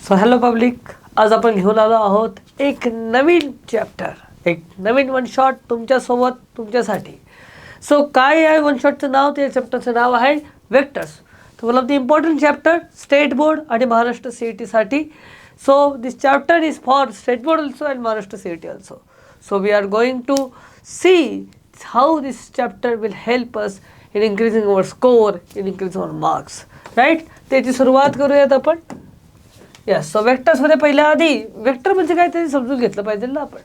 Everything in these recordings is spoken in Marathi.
सो हॅलो पब्लिक, आज आपण घेऊन आलो आहोत एक नवीन चॅप्टर, एक नवीन वन शॉट तुमच्यासोबत तुमच्यासाठी. सो काय आहे वन शॉटचं नाव? त्या चॅप्टरचं नाव आहे वेक्टर्स. तर one of the important chapter state board आणि Maharashtra CET. So this chapter is for state board also and Maharashtra CET also. So we are going to see how this chapter will help us in increasing our score, in increasing our marks. Right? त्याची सुरुवात करूयात आपण. यस. सो वेक्टर्समध्ये पहिल्या आधी वेक्टर म्हणजे काय ते समजून घेतलं पाहिजे ना आपण.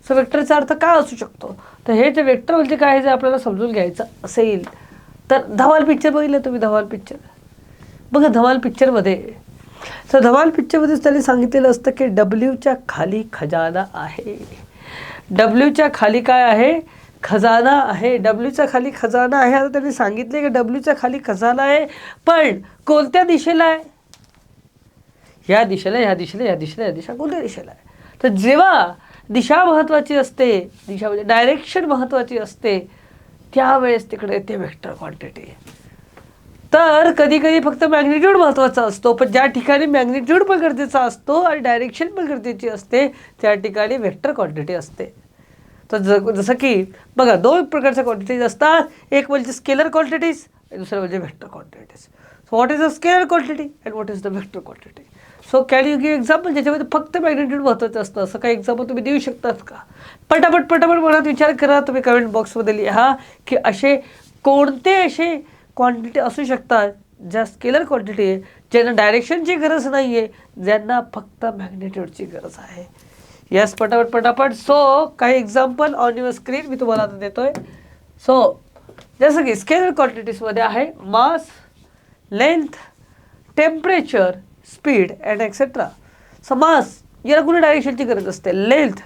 सो वेक्टरचा अर्थ काय असू शकतो? तर हे जे वेक्टर म्हणजे काय जे आपल्याला समजून घ्यायचं असेल तर धमाल पिक्चर बघितलं तुम्ही? धमाल पिक्चर बघा. धमाल पिक्चरमध्ये तर धमाल पिक्चरमध्येच त्यांनी सांगितलेलं असतं की डब्ल्यूच्या खाली खजाना आहे. डब्ल्यूच्या खाली काय आहे? खजाना आहे. डब्ल्यूच्या खाली खजाना आहे. आता त्यांनी सांगितले की डब्ल्यूच्या खाली खजाना आहे, पण कोणत्या दिशेला आहे? या दिशेला, या दिशेला, या दिशेला, या दिशा कोणत्या दिशेला आहे? तर जेव्हा दिशा महत्त्वाची असते, दिशा म्हणजे डायरेक्शन महत्त्वाची असते, त्यावेळेस तिकडे येते वेक्टर क्वांटिटी. तर कधी कधी फक्त मॅग्निट्यूड महत्त्वाचा असतो, पण ज्या ठिकाणी मॅग्निट्यूड पण गरजेचा असतो आणि डायरेक्शन पण गरजेची असते त्या ठिकाणी वेक्टर क्वांटिटी असते. तर जसं की बघा, दोन प्रकारच्या क्वांटिटीज असतात. एक म्हणजे स्केलर क्वांटिटीज आणि दुसरं म्हणजे vector quantities. So what is a scalar quantity and what is the vector quantity? So can you give example ज्याच्यामध्ये फक्त मॅग्निट्यूड महत्त्वाचं असतं? असं काही एक्झाम्पल तुम्ही देऊ शकतात का? पटापट मनात विचार करा. तुम्ही कमेंट बॉक्समध्ये लिहा की असे कोणते असे क्वांटिटी असू शकतात ज्या स्केलर क्वांटिटी आहे, ज्यांना डायरेक्शनची गरज नाही आहे, ज्यांना फक्त मॅग्निट्यूडची गरज आहे. यस, पटापट. सो काही एक्झाम्पल ऑन युअर स्क्रीन मी तुम्हाला आता देतोय. सो जसं की स्केलर क्वांटिटीजमध्ये आहे mass, length, temperature, speed and etcetera. So mass याला कुठे डायरेक्शनची गरज असते? लेंथ,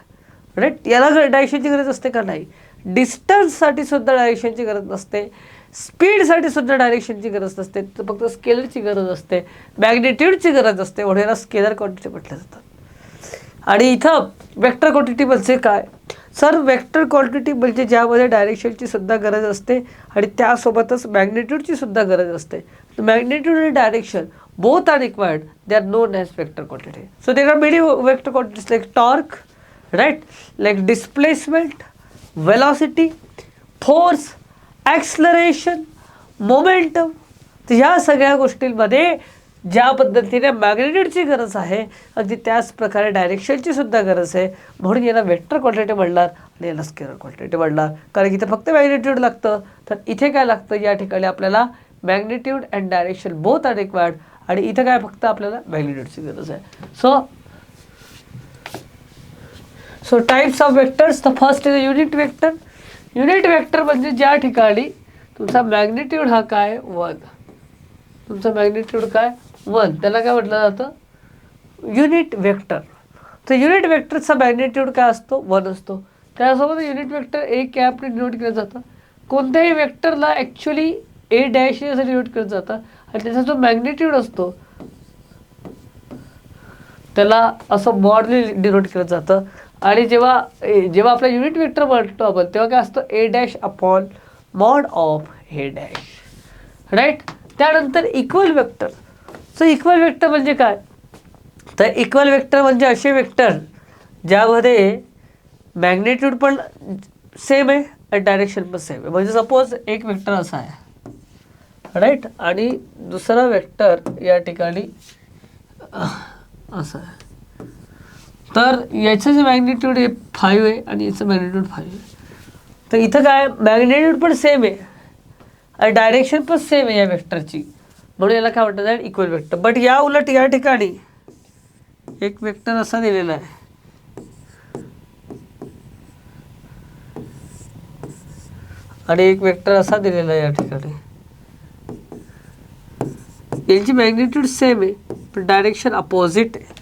राईट, याला डायरेक्शनची गरज असते का? नाही. डिस्टन्ससाठी सुद्धा डायरेक्शनची गरज नसते. स्पीडसाठी सुद्धा डायरेक्शनची गरज नसते. तर फक्त स्केलरची गरज असते, मॅग्निट्यूडची गरज असते, म्हणून याला स्केलर क्वांटिटी म्हटलं जातं. आणि इथं वेक्टर क्वांटिटी म्हणजे काय? सर, वेक्टर क्वांटिटी म्हणजे ज्यामध्ये डायरेक्शनची सुद्धा गरज असते आणि त्यासोबतच मॅग्निट्यूडची सुद्धा गरज असते. मॅग्निट्यूड आणि direction both are required. They are known as vector quantity. So there are many vector quantities like torque, right, like displacement, velocity, force, acceleration, momentum. तर ह्या सगळ्या गोष्टींमध्ये ज्या पद्धतीने मॅग्निट्यूडची गरज आहे, अगदी त्याच प्रकारे डायरेक्शनची सुद्धा गरज आहे. म्हणून याला वेक्टर क्वांटिटी म्हणणार आणि याला स्केलर क्वांटिटी म्हणणार. कारण इथे फक्त मॅग्निट्यूड लागतं, तर इथे काय लागतं? या ठिकाणी आपल्याला magnitude and direction both are required, आणि इथं काय फक्त आपल्याला मॅग्निट्यूडची गरज आहे. So types of vectors. The first is unit vector. Unit vector म्हणजे ज्या ठिकाणी तुमचा मॅग्निट्यूड हा काय? 1. तुमचा मॅग्निट्यूड काय? 1. त्याला काय म्हटलं जातं? Unit vector. तर युनिट वेक्टरचा मॅग्निट्यूड काय असतो? 1 असतो. त्यासोबत युनिट वेक्टर ए कॅपने डिनोट केलं जातं. कोणत्याही वेक्टरला ॲक्च्युली ए डॅश असं डिनोट केलं जातं आणि त्याचा जो मॅग्निट्यूड असतो त्याला असं मॉडने डिनोट केलं जातं. आणि जेव्हा आपला युनिट वेक्टर म्हणतो आपण, तेव्हा काय असतं? A dash upon mod of A dash, right. त्यानंतर equal vector. So equal vector म्हणजे काय? तर इक्वल वेक्टर म्हणजे असे वेक्टर ज्यामध्ये मॅग्निट्यूड पण सेम आहे आणि डायरेक्शन पण सेम आहे. म्हणजे सपोज एक वेक्टर असा आहे, राईट, आणि दुसरा वेक्टर या ठिकाणी असं आहे. तर याचं जे मॅग्निट्यूड आहे 5 आहे आणि याचं मॅग्निट्यूड 5 आहे. तर इथं काय? मॅग्निट्यूड पण सेम आहे आणि डायरेक्शन पण सेम आहे या वेक्टरची, म्हणून याला काय म्हणतात? आहे इक्वल वेक्टर. बट या उलट या ठिकाणी एक वेक्टर असा दिलेला आहे आणि एक वेक्टर असा दिलेला आहे या ठिकाणी. यांची मॅग्निट्यूड सेम आहे पण डायरेक्शन अपोजिट आहे.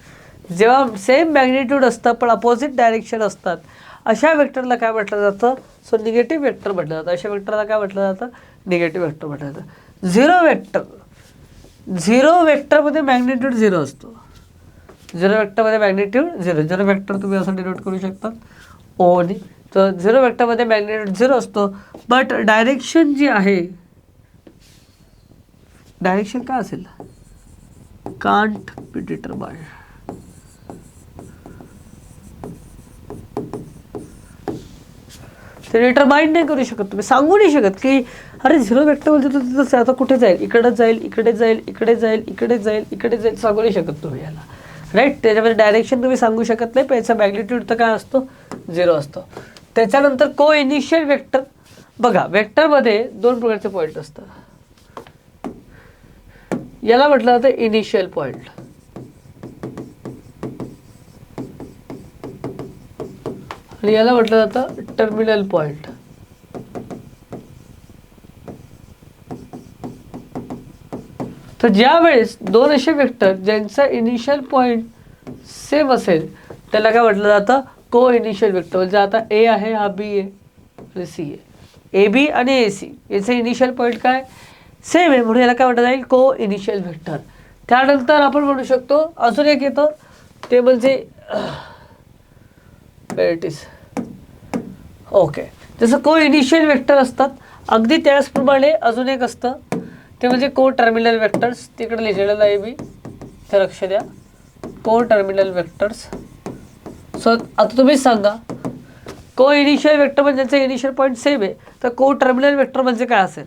जेव्हा सेम मॅग्निट्यूड असतं पण अपोजिट डायरेक्शन असतात, अशा वेक्टरला काय म्हटलं जातं? सो निगेटिव्ह वेक्टर म्हटलं जातं. अशा वेक्टरला काय म्हटलं जातं? निगेटिव्ह वेक्टर म्हटलं जातं. Zero vector. झिरो वेक्टरमध्ये मॅग्निट्यूड 0 असतो. झिरो वेक्टरमध्ये मॅग्निट्यूड 0. झिरो वेक्टर तुम्ही असं डिनोट करू शकता ओने. तर झिरो वेक्टरमध्ये मॅग्निट्यूड 0 असतो, बट डायरेक्शन जी आहे, डायरेक्शन काय असेल? Can't be determined. ते डिटरमाइन नाही करू शकत, तुम्ही सांगू नाही शकत की अरे झिरो वेक्टर म्हणजे तो तिथं आता कुठे जाईल, इकडे जाईल, इकडे जाईल, इकडे जाईल, इकडे जाईल, इकडे जाईल, सांगू नाही शकत तुम्ही याला, राईट. त्याच्यामध्ये डायरेक्शन तुम्ही सांगू शकत नाही, पण याचा मॅग्निट्यूड तर काय असतो, 0 असतो. त्याच्यानंतर को इनिशियल वेक्टर. बघा वेक्टरमध्ये 2 प्रकारचे पॉईंट असतात. याला म्हटलं जातं इनिशियल पॉईंट आणि याला म्हटलं जातं टर्मिनल पॉईंट. तर ज्या वेळेस 2 असे वेक्टर ज्यांचा इनिशियल पॉईंट सेम असेल त्याला काय म्हटलं जातं, को इनिशियल वेक्टर. म्हणजे आता ए आहे, हा बी आहे आणि सी आहे, ए बी आणि ए सी याचं इनिशियल पॉईंट काय सेम आहे, म्हणून याला काय म्हटलं जाईल, को इनिशियल वेक्टर. त्यानंतर आपण म्हणू शकतो अजून एक येतं, ते म्हणजे ओके. जसं को इनिशियल वेक्टर असतात अगदी त्याचप्रमाणे अजून एक असतं, ते म्हणजे को टर्मिनल वेक्टर्स. तिकडे लिहिलेलं आहे मी, तर लक्ष द्या, को टर्मिनल वेक्टर्स. सो आता तुम्हीच सांगा, को इनिशियल वेक्टर म्हणजे ज्यांचं इनिशियल पॉईंट सेम आहे, तर को टर्मिनल वेक्टर म्हणजे काय असेल,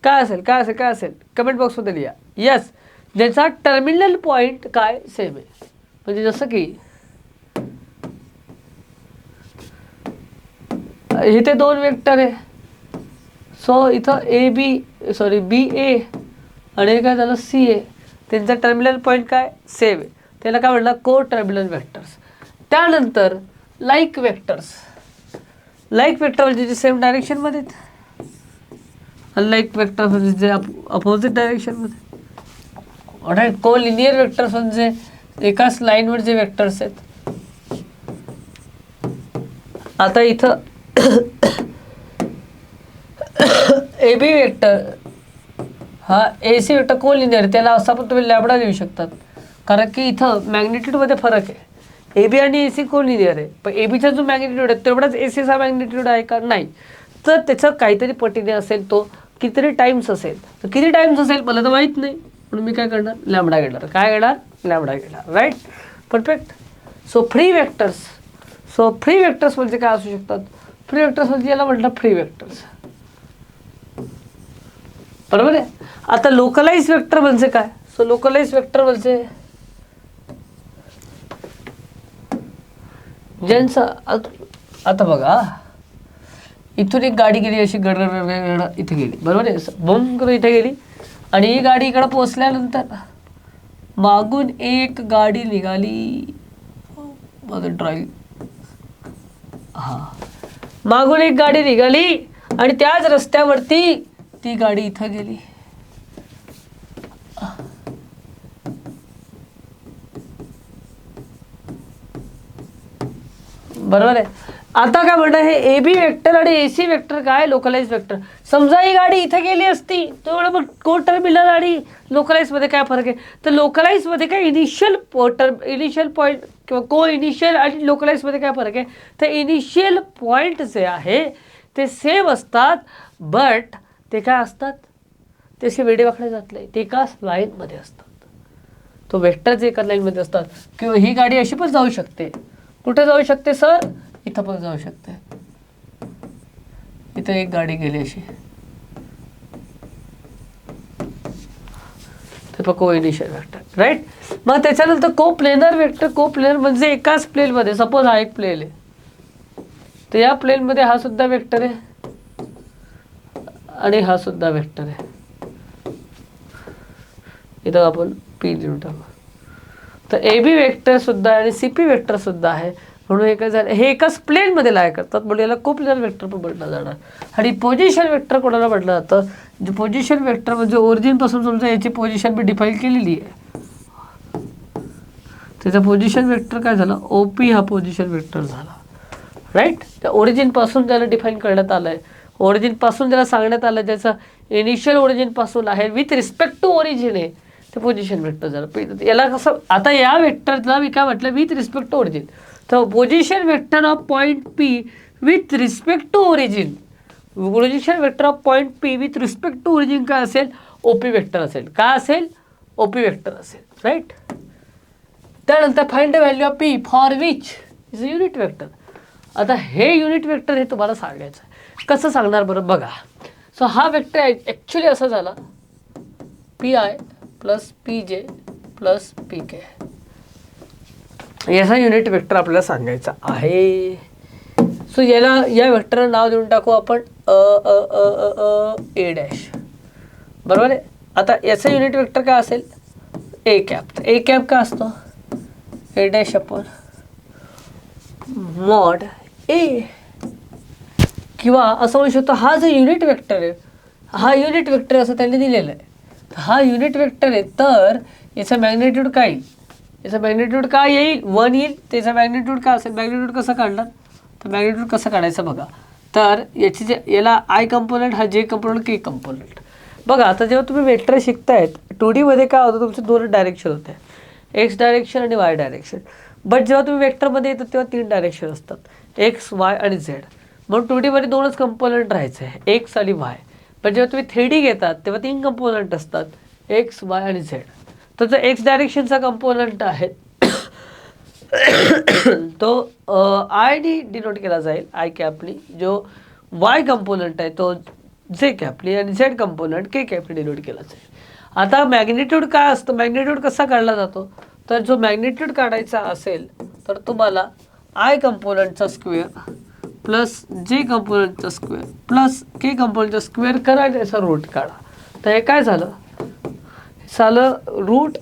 काय असेल, काय असेल, काय असेल, कमेंट बॉक्समध्ये लिहा. यस, ज्याचा टर्मिनल पॉईंट काय सेम आहे. म्हणजे जसं की इथे 2 वेक्टर आहे, सो इथं बी ए आणि काय झालं सी ए, त्यांचा टर्मिनल पॉईंट काय सेम आहे, त्याला काय म्हटलं, को टर्मिनल वेक्टर्स. त्यानंतर लाईक वेक्टर्स. लाईक वेक्टर म्हणजे जे सेम डायरेक्शनमध्ये, अनलाईक वेक्टर म्हणजे जे अपोजिट डायरेक्शनमध्ये. राईट. को लिनियर वेक्टर्स म्हणजे एकाच लाईनवर जे वेक्टर्स आहेत. आता इथं ए बी वेक्टर हा ए सी वेक्टर को लिनियर, त्याला असं पण तुम्ही लॅबडा देऊ शकतात, कारण की इथं मॅग्निट्यूडमध्ये फरक आहे. ए बी आणि ए सी को लिनियर आहे, पण ए बीचा जो मॅग्निट्यूड आहे तेवढाच ए सीचा मॅग्निट्यूड आहे का, नाही. तर त्याचं काहीतरी पटीने असेल, तो कितीतरी टाईम्स असेल. तर किती टाईम्स असेल मला तर माहीत नाही, म्हणून मी काय करणार, लॅमडा घेणार. काय घेणार, लॅमडा घेणार. Right, perfect. So free vectors. So free vectors म्हणजे काय असू शकतात, फ्री वेक्टर्स म्हणजे याला म्हटलं फ्री वेक्टर्स, बरोबर आहे. आता लोकलाइज वेक्टर म्हणजे काय, सो लोकलाइज वेक्टर म्हणजे ज्यांचं आता बघा इथून एक गाडी गेली अशी गड इथे गेली, बरोबर आहे, बम करून इथे गेली आणि ही गाडी इकडं पोचल्यानंतर मागून एक गाडी निघाली, माझं ड्राईव्ह, हां, मागून एक गाडी निघाली आणि त्याच रस्त्यावरती ती गाडी इथं गेली. बरोबर आहे. आता काय म्हणणं, हे ए बी वेक्टर आणि ए सी वेक्टर काय, लोकलाइज वेक्टर. समजा ही गाडी इथं गेली असती तर मग को टर्मिनल आणि लोकलाइजमध्ये काय फरक आहे, तर लोकलाइजमध्ये काय इनिशियल पॉईंट किंवा को इनिशियल आणि लोकलाइजमध्ये काय फरक आहे, तर इनिशियल पॉईंट जे आहे ते सेम असतात, बट ते काय असतात, ते असे वेडे वाकडे जात नाही, ते एकाच लाईनमध्ये असतात. तो वेक्टर जे एका लाईनमध्ये असतात. किंवा ही गाडी अशी पण जाऊ शकते, कुठे जाऊ शकते सर, इथं पण जाऊ शकते. इथं एक गाडी गेली अशी, ते को इनिशियल वेक्टर. राईट. मग त्याच्यानंतर को प्लेनर वेक्टर. को प्लेनर म्हणजे एकाच प्लेनमध्ये, सपोज हा एक प्लेन आहे, तर या प्लेनमध्ये हा सुद्धा वेक्टर आहे आणि हा सुद्धा वेक्टर आहे. इथं आपण पी लिहून टाकू. तर ए बी वेक्टर सुद्धा आणि सी पी वेक्टर सुद्धा आहे, म्हणून हे काय झालं, हे एकाच प्लेनमध्ये लाय करतात, म्हणून याला को प्लेनर वेक्टर पण म्हटलं जाणार. आणि पोझिशन वेक्टर कोणाला म्हटलं जातं, जे पोझिशन वेक्टर म्हणजे ओरिजिनपासून समजा याची पोझिशन मी डिफाईन केलेली आहे, त्याचं पोझिशन वेक्टर काय झालं, ओ पी हा पोझिशन वेक्टर झाला. राईट. त्या ओरिजिनपासून त्याला डिफाईन करण्यात आलं आहे, ओरिजिनपासून ज्याला सांगण्यात आलं, ज्याचं इनिशियल ओरिजिनपासून आहे विथ रिस्पेक्ट टू ओरिजिन आहे, ते पोझिशन वेक्टर झालं. याला कसं, आता या वेक्टरला मी काय म्हटलं, विथ रिस्पेक्ट टू ओरिजिन. तर position vector of point P with respect to origin, position vector of point P with respect to origin काय असेल, ओपी वेक्टर असेल. काय असेल, ओपी वेक्टर असेल. राईट. त्यानंतर find the value of P for which is a unit vector. आता हे युनिट वेक्टर हे तुम्हाला सांगायचं आहे. कसं सांगणार बरं बघा. सो हा वेक्टर ॲक्च्युली असा झाला P I plus P J plus P K, याचा युनिट वेक्टर आपल्याला सांगायचा आहे. सो याला या वेक्टरला नाव देऊन टाकू आपण ए डॅश, बरोबर आहे. आता याचा युनिट वेक्टर काय असेल ए कॅप. ए कॅप का असतो ए डॅश अपॉन मॉड ए, किंवा असं म्हणू शकतो हा जो युनिट वेक्टर आहे हा युनिट वेक्टर असं त्यांनी दिलेलं आहे. हा युनिट वेक्टर आहे तर याचा मॅग्निट्यूड काय येईल, याचा मॅग्निट्यूड काय येईल 1 येईल. त्याचा मॅग्निट्यूड काय असेल, मॅग्निट्यूड कसं काढणार तर मॅग्निट्यूड कसं काढायचं बघा. तर याची जे याला आय कंपोनंट हा जे कंपोनंट के कंपोनंट. बघा आता जेव्हा तुम्ही वेक्टर शिकतायत 2D मध्ये काय होतं तुमचे 2 डायरेक्शन होते, एक्स डायरेक्शन आणि वाय डायरेक्शन. बट जेव्हा तुम्ही वेक्टरमध्ये येतात तेव्हा 3 डायरेक्शन असतात एक्स वाय आणि झेड. म्हणून 2D मध्ये 2च कंपोनंट राहायचे एक्स आणि वाय. पण जेव्हा तुम्ही 3D घेतात तेव्हा 3 कंपोनंट असतात एक्स वाय आणि झेड. तर जो एक्स डायरेक्शनचा कंपोनंट आहे तो आय डी डिनोट केला जाईल आय कॅपनी. जो वाय कंपोनंट आहे तो जे कॅपनी आणि झेड कंपोनंट के कॅपनी डिनोट केला जाईल. आता मॅग्निट्यूड काय असतं, मॅग्निट्यूड कसा काढला जातो तर जो मॅग्निट्यूड काढायचा असेल तर तुम्हाला आय कंपोनंटचा स्क्वेअर प्लस जे कंपोनंटचा स्क्वेअर प्लस के कंपोनंटचा स्क्वेअर करा, त्याचा रूट काढा. तर हे काय झालं रूट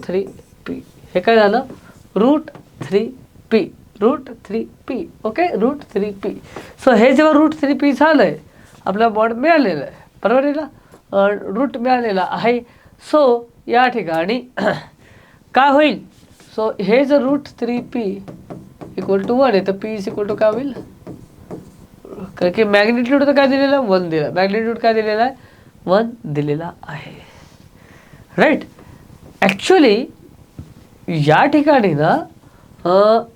3p. हे काय झालं root 3p, root 3p. Okay root 3p. So हे जेव्हा रूट 3p झालं आहे आपला बॉड मिळालेलं आहे, बरोबर आहे ना, रूट मिळालेला आहे. सो या ठिकाणी काय होईल, सो हे जर रूट 3p इक्वल टू 1 आहे तर p इज इक्वल टू काय होईल, कारण की मॅग्निट्यूड तर काय दिलेलं आहे 1 दिला, मॅग्निट्यूड काय दिलेला आहे 1 दिलेला आहे, राईट. ॲक्च्युली या ठिकाणी ना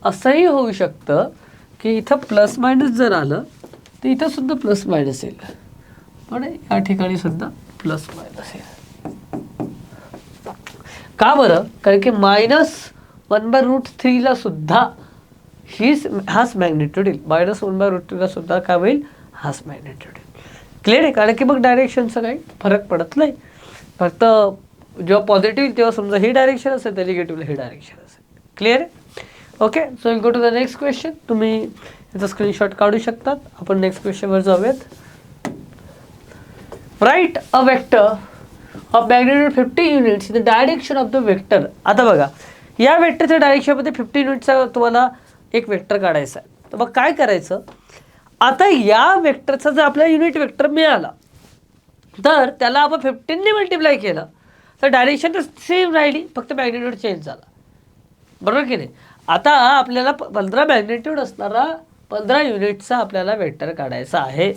असंही होऊ शकतं की इथं प्लस मायनस जर आलं तर इथं सुद्धा प्लस मायनस येईल, पण या ठिकाणी सुद्धा प्लस मायनस येईल. का बरं, कारण की -1/√3 ला सुद्धा हाच मॅग्निट्यूड येईल, -1/√3 ला सुद्धा काय होईल हाच मॅग्निट्यूड येईल. क्लिअर आहे, कारण की मग डायरेक्शनचा काही फरक पडत नाही. फक्त जेव्हा पॉझिटिव्ह येईल तेव्हा समजा ही डायरेक्शन असेल तर निगेटिव्हला ही डायरेक्शन असेल. क्लिअर आहे. Okay, so will go to the next question. तुम्ही याचा स्क्रीनशॉट काढू शकतात. आपण नेक्स्ट क्वेश्चनवर जाऊयात. Write a vector of magnitude 50 units in the direction of the vector. आता बघा या वेक्टरच्या डायरेक्शनमध्ये 50 युनिटचा तुम्हाला एक वेक्टर काढायचा आहे. तर मग काय करायचं, आता या वेक्टरचा जर आपल्याला युनिट वेक्टर मिळाला तर त्याला आपण 15 ने मल्टिप्लाय केलं तर डायरेक्शन तर सेम राहिली, फक्त मॅग्निट्यूड चेंज झाला, बरोबर की नाही. आता आपल्याला 15 मॅग्निट्यूड असणारा 15 युनिटचा आपल्याला वेक्टर काढायचा आहे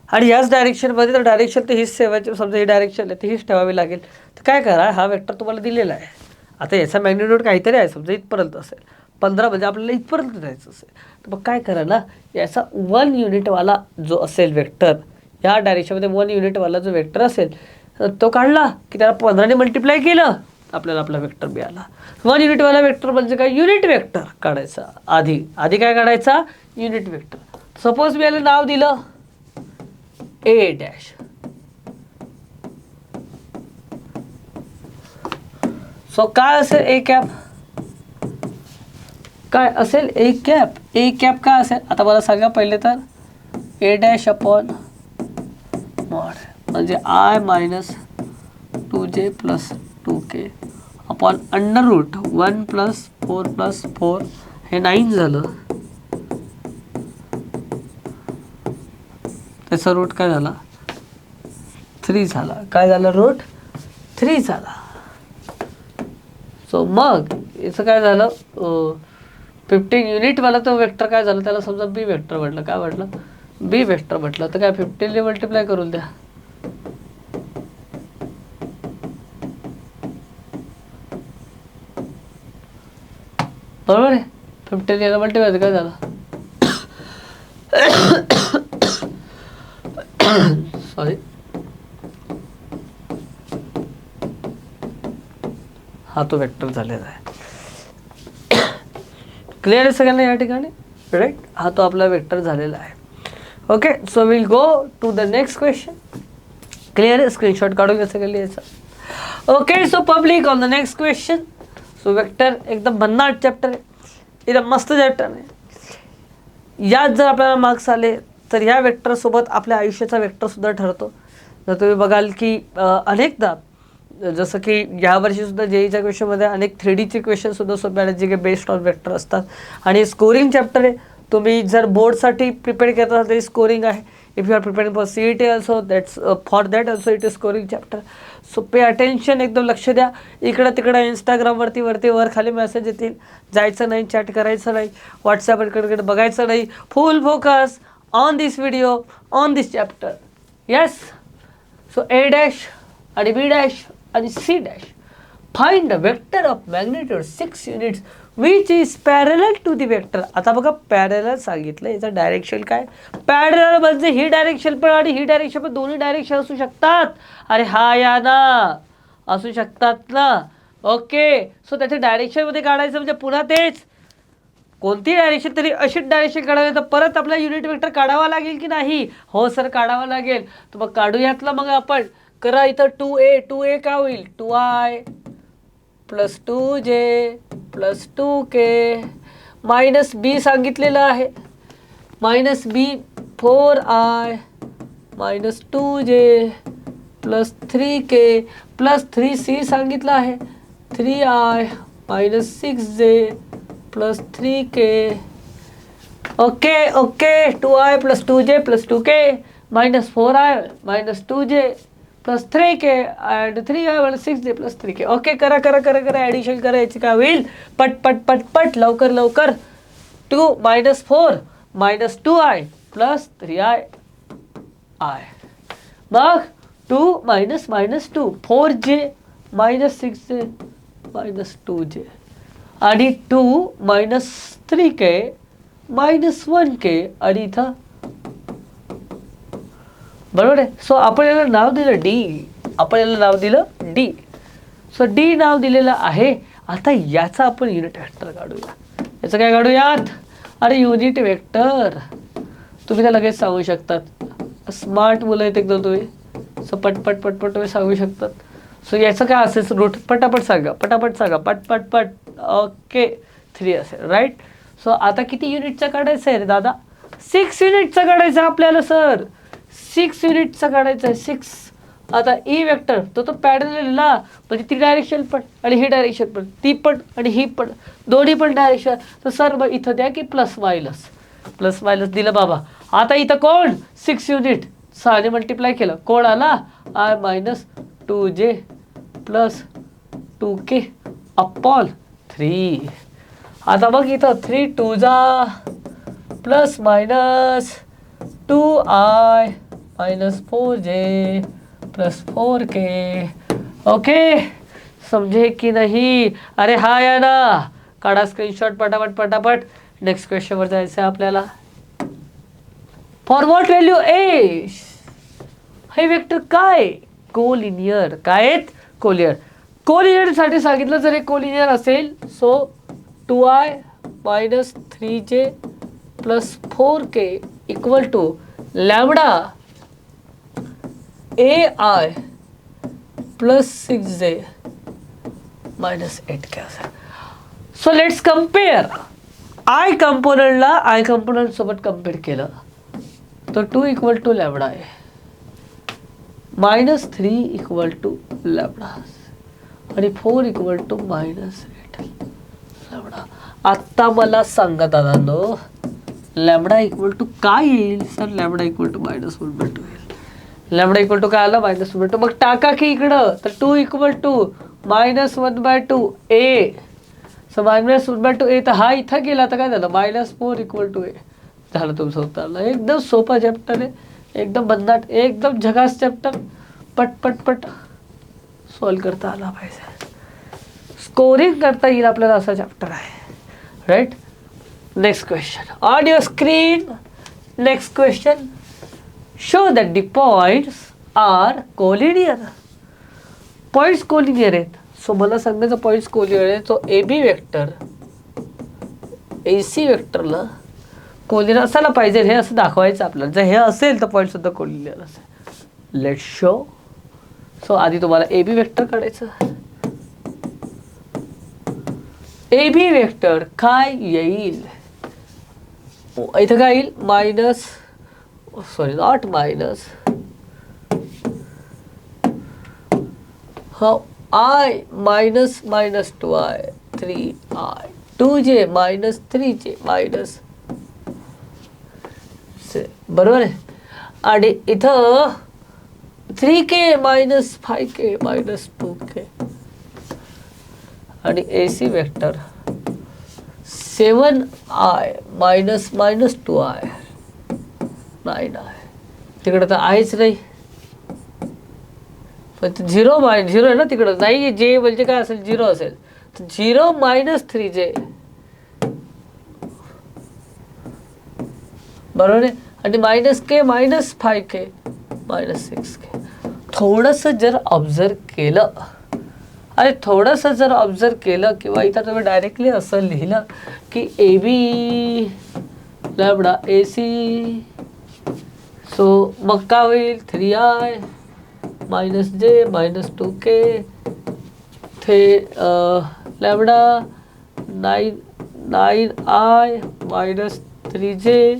आणि याच डायरेक्शनमध्ये, तर डायरेक्शन तर हीच ठेवायची, समजा ही डायरेक्शन आहे तर हीच ठेवावी लागेल. तर काय करा, हा वेक्टर तुम्हाला दिलेला आहे. आता याचा मॅग्निट्यूड काहीतरी आहे, समजा इथपर्यंत असेल 15, म्हणजे आपल्याला इथपर्यंत जायचं असेल तर मग काय करा ना, याचा 1 युनिटवाला जो असेल वेक्टर, या डायरेक्शनमध्ये 1 युनिटवाला जो वेक्टर असेल तो काढला की त्याला 15 ने मल्टिप्लाय केलं आपल्याला आपला वेक्टर मिळाला. 1 युनिटवाला वेक्टर म्हणजे काय, युनिट वेक्टर काढायचा. आधी काय काढायचा, युनिट वेक्टर. सपोज मी याला नाव दिलं ए डॅश. सो काय असेल ए कॅप, काय असेल ए कॅप. ए कॅप काय असेल आता मला सांगा पहिले तर ए डॅश अपॉन मॉड म्हणजे I minus 2j plus 2k upon √1 plus 4 plus 4, हे 9 झालं. त्याचा रूट काय झाला 3 झाला. काय झालं, रूट 3 झाला. सो मग याचं काय झालं, 15 युनिटवाला तो वेक्टर काय झालं, त्याला समजा बी वेक्टर म्हटलं. काय म्हटलं, बी वेक्टर म्हटलं. तर काय 15 ने मल्टिप्लाय करून द्या. बरोबर आहे, 15 याला मल्टिप्लाय काय झालं, सॉरी हा तो वेक्टर झालेला आहे. क्लिअर आहे सगळ्यांना या ठिकाणी. राईट. हा तो आपला वेक्टर झालेला आहे. Okay, so will go to the next question. Clear आहे? स्क्रीनशॉट काढून कसं काय लिहायचं. Okay, so public on the next question. So vector एकदम भन्नाट चॅप्टर आहे, एकदम मस्त चॅप्टर आहे. यात जर आपल्याला मार्क्स आले तर ह्या वेक्टरसोबत आपल्या आयुष्याचा वेक्टरसुद्धा ठरतो. जर तुम्ही बघाल की अनेकदा जसं की यावर्षीसुद्धा जेईच्या क्वेश्चनमध्ये अनेक 3Dचे क्वेश्चनसुद्धा सोपे आले जे की बेस्ड ऑन वेक्टर असतात. आणि स्कोरिंग चॅप्टर आहे. तुम्ही जर बोर्डसाठी प्रिपेअर करत असाल तरी स्कोरिंग आहे. If you are preparing for CET also that's for that also it is scoring chapter. So pay attention, एकदम लक्ष द्या. इकडं तिकडं इंस्टाग्रामवरती वर खाली मेसेज येतील, जायचं नाही, चॅट करायचं नाही, व्हॉट्सॲप इकडे बघायचं नाही. Full focus on this video, on this chapter. Yes. So A dash आणि B डॅश आणि C dash. Find the vector of magnitude 6 units which is parallel to the vector. आता बघा पॅरलल सांगितलं, याचं डायरेक्शन काय? पॅरलल म्हणजे ही डायरेक्शन पण आणि ही डायरेक्शन पण, दोन्ही डायरेक्शन असू शकतात. अरे हा या ना, असू शकतात ना. ओके, सो त्याच्या डायरेक्शनमध्ये काढायचं म्हणजे पुन्हा तेच, कोणती डायरेक्शन तरी अशीच डायरेक्शन काढावी. तर परत आपला युनिट वेक्टर काढावा लागेल की नाही? हो सर, काढावा लागेल. तर मग काढूयातला मग आपण. करा इथं 2a काय होईल? 2i plus 2j plus 2k minus b सांगितलेलं आहे. Minus b 4i minus 2j plus 3k plus 3c सांगितलं आहे. 3i minus 6j plus 3k. Okay okay, 2i plus 2j plus 2k minus 4i minus 2j plus 3k and 3i minus 6j plus 3k. Okay, करा करा करा करा ॲडिशन करायची. काय होईल? पट पट पट पट, लवकर लवकर. 2 minus 4 minus 2i plus 3i. मग 2 minus minus 2 4j minus 6j minus 2j आणि 2 मायनस 3k मायनस 1k आणि इथं बरोबर आहे. सो आपण याला नाव दिलं डी. आपण याला नाव दिलं डी. सो डी नाव दिलेलं आहे. आता याचा आपण युनिट वेक्टर काढूया. याचं काय काढूयात? अरे युनिट वेक्टर. तुम्ही तर लगेच सांगू शकतात. स्मार्ट मुलं आहेत एकदम तुम्ही. सो पटपट पटपट तुम्ही सांगू शकतात. सो याचं काय असेल रूट? पटापट सांगा, पटापट सांगा, पट पट. ओके, 3 असेल. राईट. सो आता किती युनिटचा काढायचं आहे रे दादा? 6 युनिटचा काढायचा आपल्याला सर. 6 युनिटचा काढायचा आहे. 6. आता ई वेक्टर तो पॅरलल ना, म्हणजे ती डायरेक्शन पण आणि ही डायरेक्शन पण, ती पण आणि ही पण, दोन्ही पण डायरेक्शन. तर सर मग इथं द्या की प्लस मायनस दिलं बाबा. आता इथं कोण? 6 युनिट 6ने मल्टिप्लाय केलं, कोण आला? i minus 2j plus 2k upon 3. आता बघ इथं 3 2 plus minus 2i minus 4j plus 4k. Okay, समझे की नहीं? अरे हा या ना, काढा स्क्रीनशॉट पटापट पटापट. नेक्स्ट क्वेश्चनवर जायचं आहे आपल्याला. For what value A? हे वेक्टर काय? कोलिनियर. काय आहेत? कोलिनियरसाठी सांगितलं. जर हे कोलिनियर असेल so 2i minus 3j plus 4k equal to lambda ai plus 6j minus 8k असेल. So let's compare. I component सोबत कम्पेअर केलं तर 2 इक्वल टू लॅमडा आहे, मायनस 3 इक्वल टू लॅमडा आणि 4 इक्वल टू मायनस 8 लॅमडा. आत्ता मला सांगा दादांनो, लॅमडा इक्वल टू काय येईल? Sir lambda equal to minus 1/2 येईल. लॅमडा इक्वल टू काय आलं? मायनस 1/2. मग टाका की इकडं. तर 2 equal to minus 1/2 A. So minus 1/2 A. तर हा इथं गेला. तर काय झालं? मायनस 4 इक्वल टू ए झालं तुमचं उत्तर. एकदम सोपा चॅप्टर आहे, एकदम भन्नाट, एकदम झकास चॅप्टर. पट पट पट सॉल्व करता आला पाहिजे, स्कोरिंग करता येईल आपल्याला असा चॅप्टर आहे. Right. Next question on your screen. Next question. Show that the points are collinear. Points collinear आहेत. सो मला सांगायचं पॉइंट्स कोलिनियर आहे. तो ए बी वेक्टर AC वेक्टरला कोलिनियर असायला पाहिजे हे असं दाखवायचं आपल्याला. जर हे असेल तर पॉईंट सुद्धा कोलिनियर असेल. Let's show. सो आधी तुम्हाला ए बी वेक्टर काढायचं. ए बी वेक्टर काय येईल, इथं काय येईल, मायनस, सॉरी नॉट मायनस, हो I minus minus 2i 3i 2j minus 3j minus, बरोबर आहे. आणि इथं 3k minus 5k minus 2k. आणि A C vector 7i minus minus 2i 9i. तिकडे तर आहेच नाही, पण 0 मायनस 0 आहे ना तिकडं, नाही जे म्हणजे काय असेल 0 असेल तर 0 मायनस 3j, बरोबर आहे. आणि minus K minus 5k minus 6k. थोडंसं जर ऑब्झर्व केलं, अरे थोडंसं जर ऑब्झर्व केलं किंवा इथं तुम्ही डायरेक्टली असं लिहिलं की A B लॅबडा A C, so मग काय होईल, 3i मायनस जे मायनस 2k थे लॅबडा 9i minus 3j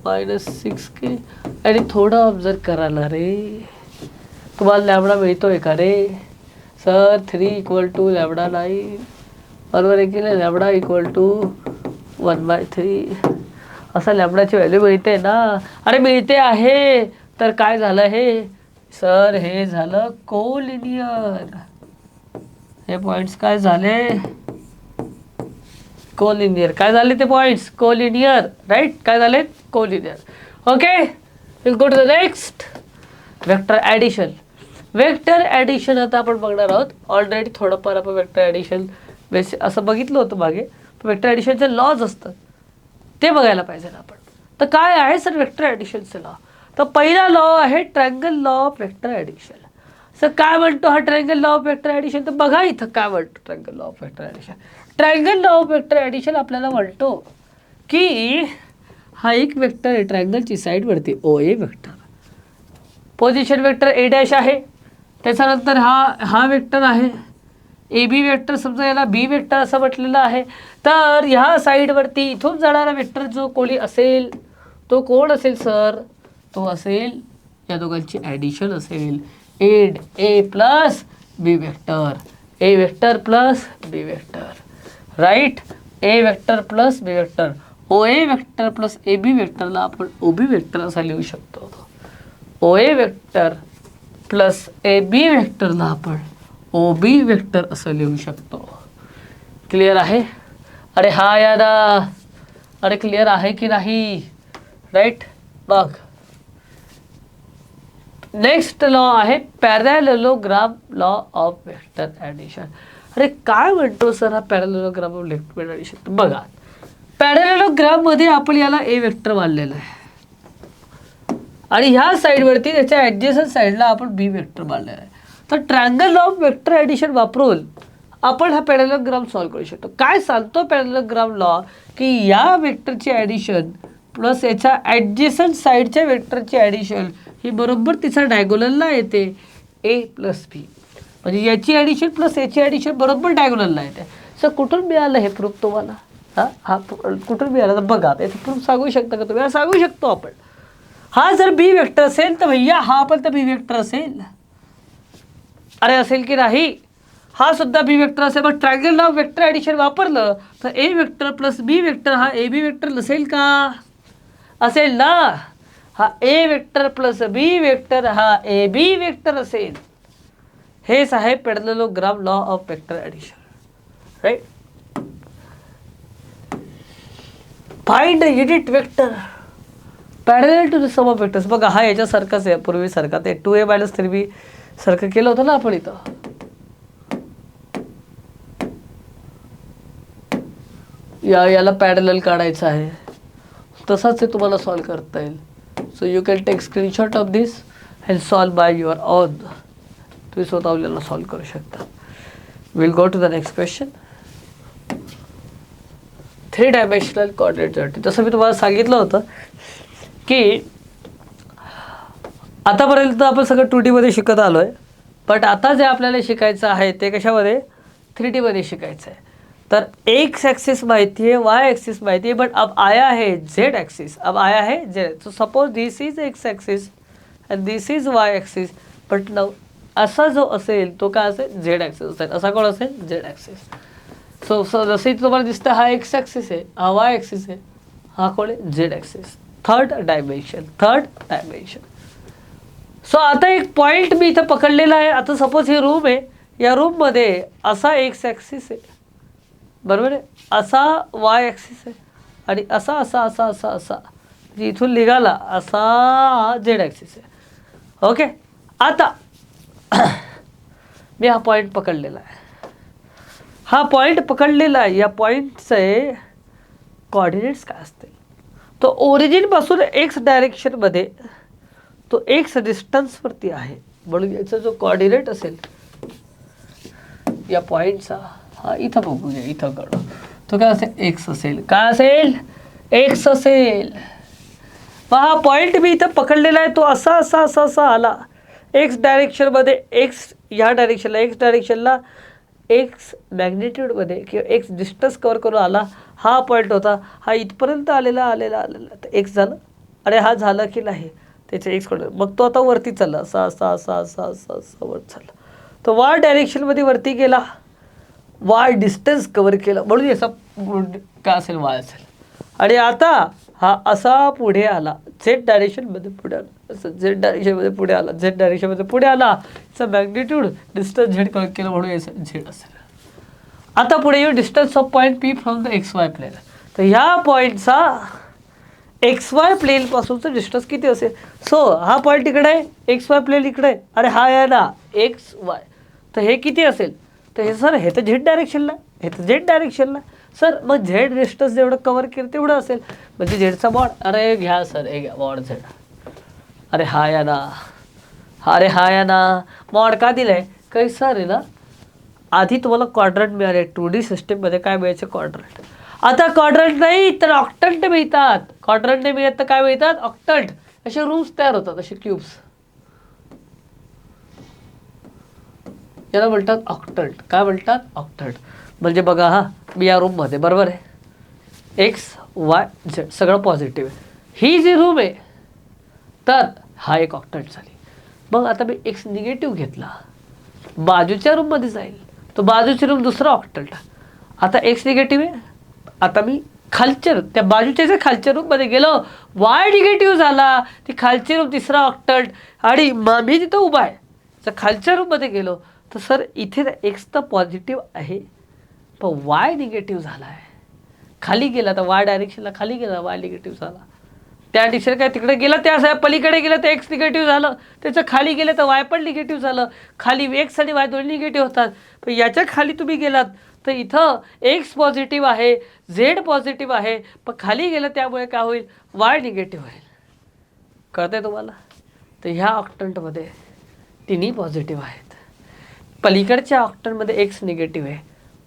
minus 6k. आणि थोडं ऑब्झर्व करा ना रे, तुम्हाला लॅबडा मिळतोय का रे सर, 3 इक्वल टू लॅबडा 9, बरोबर आहे की नाही, लॅबडा इक्वल टू 1/3 असं लॅबडाची व्हॅल्यू मिळते ना. अरे मिळते आहे तर काय झालं हे सर, हे झालं कोलिनियर. हे पॉइंट्स काय झाले, कोलिनियर. काय झाले ते पॉइंट्स, कोलिनियर, राईट. काय झाले, collinear. Okay, will go to the next, vector addition. Vector addition आता आपण बघणार आहोत. ऑलरेडी थोडंफार आपण वेक्टर ॲडिशन असं बघितलं होतं मागे. वेक्टर ॲडिशनचे लॉज असतात ते बघायला पाहिजे ना आपण. तर काय आहे सर वेक्टर ॲडिशनचे लॉ, तर पहिला लॉ आहे triangle law of vector addition. Sir काय म्हणतो हा triangle law of vector addition, तर बघा इथं काय म्हणतो triangle law of vector addition. Triangle law of vector addition आपल्याला म्हणतो की हा एक वेक्टर आहे ट्रायंगलची साईडवरती O A vector, position vector A dash आहे, त्याच्यानंतर हा वेक्टर आहे ए बी वेक्टर, समजा याला बी वेक्टर असं म्हटलेलं आहे. तर ह्या साईडवरती इथून जाणारा वेक्टर जो कोणी असेल तो कोण असेल सर, तो असेल या दोघांची ॲडिशन असेल, add A plus B vector, A vector plus B vector, right. A vector plus B vector, O A vector plus A B वेक्टरला आपण ओ बी वेक्टर असा लिहू शकतो. ओ A vector plus A B वेक्टरला आपण ओ बी वेक्टर असं लिहू शकतो. क्लिअर आहे. अरे हा यादा, अरे क्लिअर आहे की नाही, राईट. बघ नेक्स्ट लॉ आहे parallelogram law of vector addition. अरे काय म्हणतो सर हा पॅरॅलेलोग्राम ऑफ वेक्टर ॲडिशन. बघा पॅरॅलेलोग्राममध्ये आपण याला ए वेक्टर मानलेलं आहे आणि ह्या साईडवरती त्याच्या ॲडजस्टंट साईडला आपण बी वेक्टर मानलेलं आहे. तर ट्रायंगल ऑफ वेक्टर ॲडिशन वापरून आपण हा पॅरॅलेलोग्राम सॉल्व्ह करू शकतो. काय सांगतो पॅरॅलेलोग्राम लॉ की या वेक्टरची ॲडिशन प्लस याच्या ॲडजस्टंट साईडच्या वेक्टरची ॲडिशन ही बरोबर तिचा डायगोनलला येते ए प्लस बी, म्हणजे याची ॲडिशन प्लस याची ॲडिशन बरोबर डायगोनलला येते. सर कुठून मिळालं हे प्रूफ तुम्हाला, हा कुठून मिळाला, तर बघा याचं प्रूफ सांगू शकता का तुम्ही, सांगू शकतो आपण. हा जर बी वेक्टर असेल तर भैया हा पण तर बी वेक्टर असेल, अरे असेल की नाही, हा सुद्धा बी वेक्टर असेल. मग ट्रायंगल ऑफ वेक्टर ॲडिशन वापरलं तर A vector plus B vector हा ए बी वेक्टर नसेल का, असेल ना. हा A vector plus B vector हा ए बी वेक्टर असेल. हेच आहे parallelogram law of vector addition, right. Find the unit vector parallel to the sum of vectors. बघा हा याच्यासारखाच आहे पूर्वीसारखा, ते 2a मायनस 3b सारखं केलं होतं ना आपण इथं. याला पॅरॅलल काढायचं आहे, तसाच हे तुम्हाला सॉल्व्ह करता येईल. So you can take screenshot of this and solve by your own. तुम्ही स्वतः सॉल्व्ह करू शकता. Will go to the next question. 3 dimensional कोऑर्डिनेटसाठी. जसं मी तुम्हाला सांगितलं होतं की आतापर्यंत आपण सगळं 2D मध्ये शिकत आलो आहे, बट आता जे आपल्याला शिकायचं आहे ते कशामध्ये 3D मध्ये शिकायचं आहे. तर एक्स एक्सिस माहिती है, वाई एक्सिस माहिती है, बट अब आया है जेड एक्सिस. अब आया है Z. So suppose this is x axis and this is Y axis, but now असा जो असेल तो काय असेल झेड ॲक्सिस असेल. असा कोण असेल झेड ॲक्सिस. सो जसे तुम्हाला दिसतं हा एक्स ॲक्सिस आहे, हा वाय ॲक्सिस आहे, हा कोण आहे Z axis. Third dimension. So आता एक पॉईंट मी इथं पकडलेला आहे. आता सपोज ही रूम आहे, या रूममध्ये असा एक्स ॲक्सिस आहे, बरोबर आहे, असा वाय ॲक्सिस आहे आणि असा असा असा असा असा म्हणजे इथून निघाला असा झेड ॲक्सिस आहे. ओके. आता मी हा पॉईंट पकडलेला आहे. हा पॉईंट पकडलेला आहे. या पॉईंटचे कोऑर्डिनेट्स काय असतील? तो ओरिजिनपासून एक्स डायरेक्शनमध्ये तो एक्स डिस्टन्सवरती आहे, म्हणून याचा जो कोऑर्डिनेट असेल या पॉईंटचा, हा इथं बघूया, इथं करू, तो काय असेल एक्स असेल. काय असेल? एक्स असेल. मग हा पॉईंट मी इथं पकडलेला आहे, तो असा असा असा असा आला एक्स डायरेक्शनमध्ये, एक्स ह्या डायरेक्शनला, एक्स डायरेक्शनला एक्स मॅग्निट्यूडमध्ये किंवा एक्स डिस्टन्स कवर करून आला. हा पॉईंट होता, हा इथपर्यंत आलेला तर एक्स झालं. आणि हा झालं की नाही त्याचे एक्स कडे. मग तो आता वरती चालला, असा असा असा असा असा असा वर चालला. तो वाय डायरेक्शनमध्ये वरती गेला, वाय डिस्टन्स कवर केलं, म्हणून याचा काय असेल वाय असेल. आणि आता हा असा पुढे आला, झेड डायरेक्शनमध्ये पुढे आला, असं झेड डायरेक्शनमध्ये पुढे आला, झेड डायरेक्शनमध्ये पुढे आला, याचा मॅग्निट्यूड डिस्टन्स झेड कवर केलं, म्हणून याचं झेड असेल. आता पुढे येऊ distance of point P from the x y plane. तर ह्या पॉईंटचा एक्स वाय प्लेनपासूनचं डिस्टन्स किती असेल? सो हा पॉईंट इकडे आहे, एक्स वाय प्लेन इकडे आहे, आणि हा आहे ना एक्स वाय. तर हे किती असेल? तर हे सर हे तर झेड डायरेक्शनला, हे तर झेड डायरेक्शनला. सर मग झेड डिस्टन्स जेवढं कवर केलं तेवढं असेल, म्हणजे झेडचा मॉड. अरे घ्या सर, हे घ्या मॉड झेड. अरे हा या ना, अरे हा या ना, मॉड का दिलं आहे? काही सर आहे ना, आधी तुम्हाला क्वाड्रंट मिळाले 2D सिस्टीममध्ये. काय मिळायचं? क्वाड्रंट. आता क्वाड्रंट नाही तर ऑक्टंट मिळतात. क्वाड्रंट नाही मिळत तर काय मिळतात? ऑक्टंट. असे रूम्स तयार होतात, असे क्यूब्स, याला म्हणतात ऑक्टंट. काय म्हणतात? ऑक्टंट. म्हणजे बघा, हा मी या रूममध्ये, बरोबर आहे, एक्स वाय झेड सगळं पॉझिटिव्ह आहे. ही जी रूम आहे तर हा एक ऑक्टंट झाली. मग आता मी एक्स निगेटिव्ह घेतला, बाजूच्या रूममध्ये जाईल, तो बाजूची रूम दुसरा ऑक्टंट. आता एक्स निगेटिव्ह आहे, आता मी खालच्या त्या बाजूच्या जे खालच्या रूममध्ये गेलो, वाय निगेटिव्ह झाला, ती खालची रूम तिसरा ऑक्टंट, आणि मी तिथं उभा आहे, तर खालच्या रूममध्ये गेलो तर सर इथे एक्स तर पॉझिटिव्ह आहे, पण वाय निगेटिव्ह झाला आहे. खाली गेला तर वाय डायरेक्शनला खाली गेला, वाय निगेटिव्ह झाला. त्या दिशेने काय तिकडे गेलं, त्या पलीकडे गेलं तर एक्स निगेटिव्ह झालं, त्याचं खाली गेलं तर वाय पण निगेटिव्ह झालं. खाली एक्स आणि वाय दोन्ही निगेटिव्ह होतात. पण याच्या खाली तुम्ही गेलात तर इथं एक्स पॉझिटिव्ह आहे, झेड पॉझिटिव्ह आहे, पण खाली गेलं त्यामुळे काय होईल? वाय निगेटिव्ह होईल. कळतंय तुम्हाला? तर ह्या ऑक्टंटमध्ये तिन्ही पॉझिटिव्ह आहेत. पलीकडच्या ऑक्टंटमध्ये एक्स निगेटिव्ह आहे,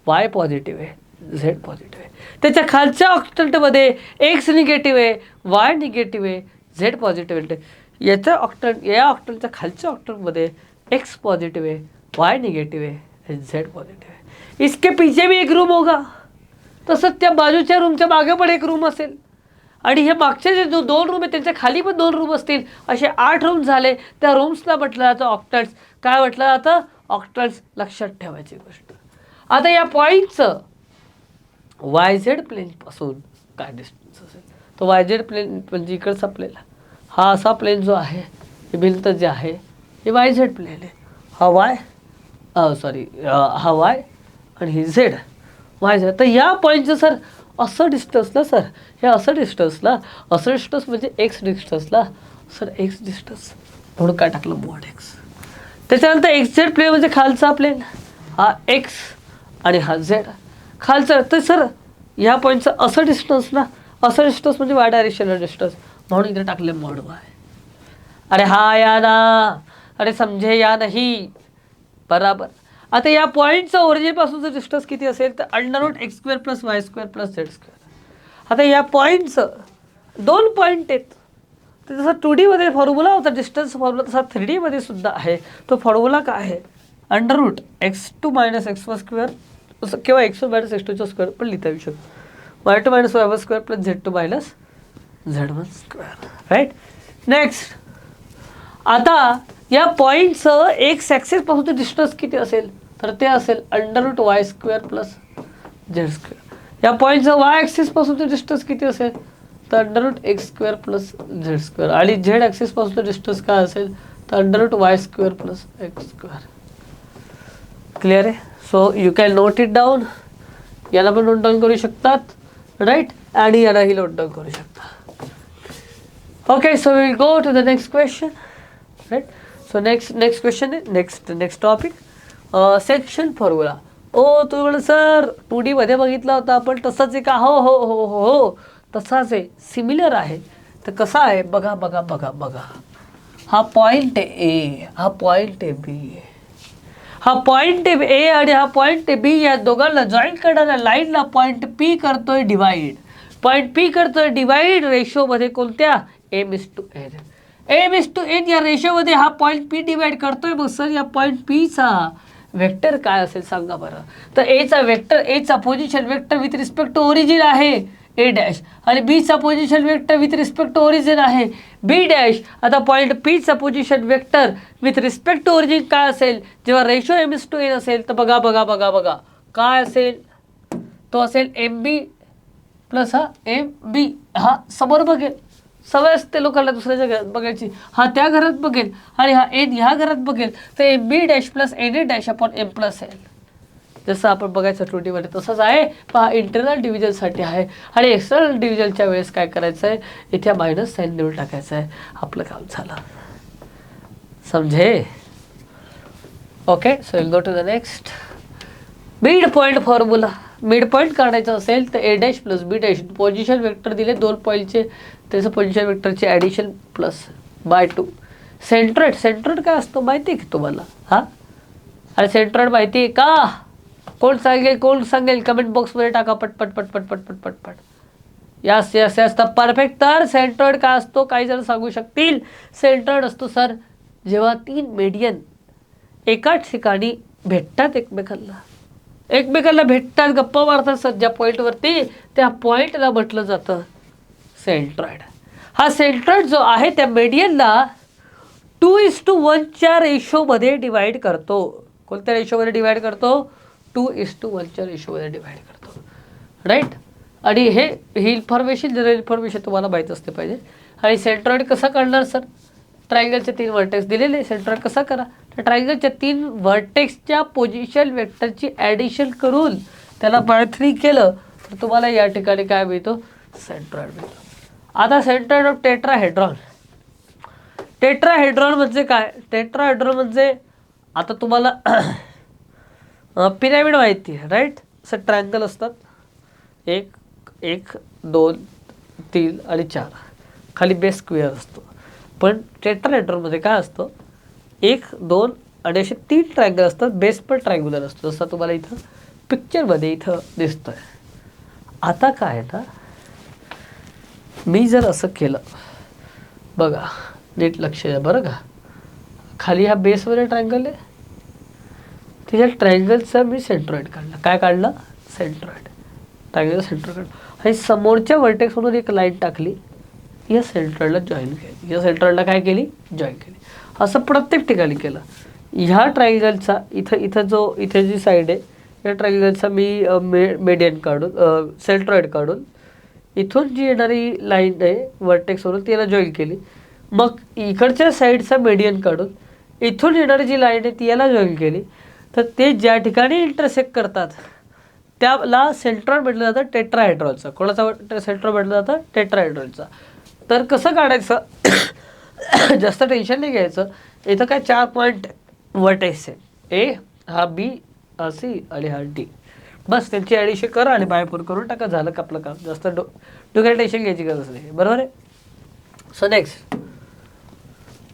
वाय पॉझिटिव्ह आहे, झेड पॉझिटिव्ह आहे. त्याच्या खालच्या ऑक्टंटमध्ये एक्स निगेटिव्ह आहे, वाय निगेटिव्ह आहे, झेड पॉझिटिव्ह आहे. या ऑक्टंटच्या खालच्या ऑक्टंटमध्ये एक्स पॉझिटिव्ह है, वाई निगेटिव है, जेड पॉझिटिव्ह है. इसके पीछे भी एक रूम होगा. तसंच त्या बाजूच्या रूमच्या मागे पण एक रूम असेल आणि हे मागचे जे जो 2 रूम आहे त्यांच्या खाली पण 2 रूम असतील. असे 8 रूम झाले. त्या रूम्सला म्हटलं जातं ऑक्टंट्स. काय म्हटलं जातं? ऑक्टंट्स. लक्षात ठेवायची गोष्ट. आता या पॉईंटचं वाय झेड प्लेनपासून काय डिस्टन्स असेल? तो वाय झेड प्लेन म्हणजे इकडचा प्लेन, हा असा प्लेन जो आहे, हे भिंत जे आहे हे वाय झेड प्लेन आहे. हा वाय हा वाय आणि ही झेड वाय झेड. तर या पॉईंटचं सर असं डिस्टन्स ना सर, हे असं डिस्टन्सला, असं डिस्टन्स म्हणजे एक्स डिस्टन्सला सर, एक्स डिस्टन्स म्हणून काय टाकलं? Mod x. त्याच्यानंतर एक्स झेड प्लेन म्हणजे खालचा प्लेन, हा एक्स आणि हा झेड खालचा. तर सर ह्या पॉईंटचं असं डिस्टन्स ना, असं डिस्टन्स म्हणजे वाय डायरेक्शनल डिस्टन्स म्हणून इथे टाकले मॉड वाय. अरे हा या ना, अरे समझे या नाही, बराबर. आता या पॉईंटचं ओरिजिनपासूनचं डिस्टन्स किती असेल तर √x² + y² + z². आता या पॉईंटचं 2 पॉईंट आहेत. तर जसा 2D मध्ये फॉर्म्युला होता डिस्टन्स फॉर्म्युला, तसा 3D मध्ये सुद्धा आहे. तो फॉर्म्युला काय आहे? √x2 - x1 स्क्वेअर किंवा x1 - x2 स्क्वेअर पण लिहिता येऊ शकतो. y2 - y1 square plus z2 - z1 square. Right. Next, आता या पॉईंटचं एक्स ॲक्सिस पासूनचं डिस्टन्स किती असेल? तर ते असेल √y² प्लस z². या पॉईंटचं वाय ॲक्सिस पासूनचं डिस्टन्स किती असेल? तर √x² प्लस z². आणि झेड ॲक्सिस पासूनचं डिस्टन्स काय असेल? तर √y² प्लस x². क्लिअर आहे? So you can note it down. याला पण नोट डाऊन करू शकतात. राईट. आणि यालाही नोट डाऊन करू शकता. Okay, so will go to the next question. Right. So next question आहे, नेक्स्ट टॉपिक, सेक्शन फॉर्म्युला. तुम्ही म्हणलं सर 2D मध्ये बघितला होता आपण, तसंच आहे का? हो हो हो हो हो, तसाच आहे, सिमिलर आहे. तर कसा आहे बघा बघा बघा बघा. हा पॉईंट आहे ए, हा पॉईंट आहे बी. हा पॉईंट आहे ए आणि हा पॉईंट आहे बी. या दोघांना जॉईंट करणाऱ्या लाईनला पॉईंट पी करतोय डिवाइड. पॉईंट पी करतोय डिवाइड रेशोमध्ये कोणत्या? m:n. m:n या रेशोमध्ये हा पॉईंट पी डिवाइड करतोय. मग सर या पॉईंट पीचा वेक्टर काय असेल सांगा बरं. तर एचा वेक्टर, एचा position vector with respect to origin आहे ए डॅश, आणि बीचा position vector with respect to origin आहे बी डॅश. आता पॉईंट पीचा position vector with respect to origin काय असेल जेव्हा रेशो m:n असेल? तर बघा बघा बघा बघा काय असेल? तो असेल MB प्लस हा MB. हा समोर बघेल, सवय असते लोकांना दुसऱ्याच्या घरात बघायची. हा त्या घरात बघेल आणि हा एन ह्या घरात बघेल. तर MB dash plus NA dash upon M plus L. जसं आपण बघायचं 2D मध्ये तसंच आहे. पहा, इंटरनल डिव्हिजनसाठी आहे. आणि एक्सटर्नल डिव्हिजनच्या वेळेस काय करायचं आहे? इथे मायनस साईन देऊन टाकायचं आहे. आपलं काम झालं. समजे? Okay, so will go to the next. Mid point formula. Mid point काढायचं असेल तर A dash plus B dash, position vector दिले 2 पॉईंटचे, त्याचं पोझिशन वेक्टरचे addition plus by 2. Centroid. Centroid काय असतो माहिती आहे की तुम्हाला? हां, अरे सेंट्रोइड माहिती आहे का? कोण सांगेल कमेंट बॉक्समध्ये टाका पटपट पटपट पटपट पटपट. यस यस यस, तर परफेक्ट. तर सेंट्रोइड काय असतो? काही जण सांगू शकतील. सेंट्रोइड असतो सर जेव्हा 3 मेडियन एकाच ठिकाणी भेटतात, एकमेकांना भेटतात, गप्पा मारतात सर ज्या पॉईंटवरती, त्या पॉईंटला म्हटलं जातं सेंट्रॉइड. हा सेंट्रॉइड जो आहे त्या मेडियनला 2:1च्या रेशोमध्ये डिवाइड करतो. कोणत्या रेशोमध्ये डिवाइड करतो? 2:1च्या रेशोमध्ये डिवाइड करतो. राईट. आणि ही इन्फॉर्मेशन, जनरल इन्फॉर्मेशन तुम्हाला माहीत असते पाहिजे. आणि सेंट्रॉइड कसा काढणार सर? ट्रायंगलचे 3 व्हर्टेक्स दिलेले. सेंट्रॉइड कसा करा? तर ट्रायंगलच्या 3 व्हर्टेक्सच्या पोझिशन वेक्टरची ॲडिशन करून त्याला बाय 3 केलं तर तुम्हाला या ठिकाणी काय मिळतो? सेंट्रॉइड मिळतो. आता सेंट्रॉइड ऑफ टेट्राहेड्रॉन. टेट्राहेड्रॉन म्हणजे काय? टेट्राहेड्रॉन म्हणजे आता तुम्हाला पिरॅमिड माहिती आहे, राईट? असं ट्रायंगल असतात 1 1 2 3 आणि 4, खाली बेस स्क्वेअर असतो. पण टेट्राहेड्रॉनमध्ये काय असतं? 1 2 आणि असे 3 ट्रायंगल असतात, बेस पण ट्रायंग्युलर असतो, जसं तुम्हाला इथं पिक्चरमध्ये इथं दिसतंय. आता काय आहे ना, मी जर असं केलं, बघा नीट लक्ष द्या बरं का. खाली ह्या बेसमध्ये ट्रायंगल आहे, त्याच्या ट्रायंगलचा मी सेंट्रॉइड काढला. काय काढलं? सेंट्रॉइड. ट्रायंगल सेंट्रॉइड काढलं आणि समोरच्या वर्टेक्समधून एक लाईन टाकली, या सेंट्रॉइडला जॉईन केली. या सेंट्रॉइडला काय केली? जॉईन केली. असं प्रत्येक ठिकाणी केलं. ह्या ट्रायंगलचा इथे जी साईड आहे, या ट्रायंगलचा मी मेडियन काढून सेंट्रॉइड काढून इथून जी येणारी लाईन आहे वर्टेक्सवरून त्याला जॉईन केली. मग इकडच्या साईडचा मेडियन काढून इथून येणारी जी लाईन आहे ती याला जॉईन केली. तर ते ज्या ठिकाणी इंटरसेक्ट करतात त्याला सेंट्रॉइड म्हटलं जातं टेट्राहेड्रॉनचा. कोणाचा सेंट्रॉइड म्हटलं जातं? टेट्राहेड्रॉनचा. तर कसं काढायचं? जास्त टेन्शन नाही घ्यायचं. इथं काय 4 पॉईंट वर्टेक्स आहे, ए हा बी हा सी आणि हा डी. बस त्यांची ॲडिशन करा आणि बायफोर करून टाका, झालं का आपलं काम. जास्त डोक्याला टेन्शन घ्यायची गरज नाही, बरोबर आहे? So next,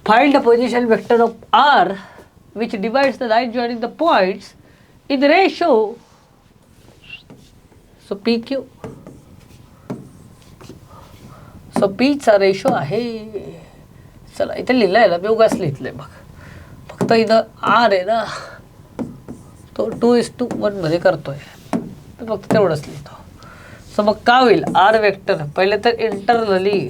find the position vector of R which divides the line joining the points in the ratio, so PQ. So पीचा रेशो आहे, चला इथे लिहिलं आहे ना, मी उगाच लिहितलंय बघ, फक्त इथं आर आहे ना तो 2:1 मध्ये करतोय, तर फक्त तेवढंच लिहितो. सो मग काय होईल, आर वेक्टर पहिले तर इंटरनली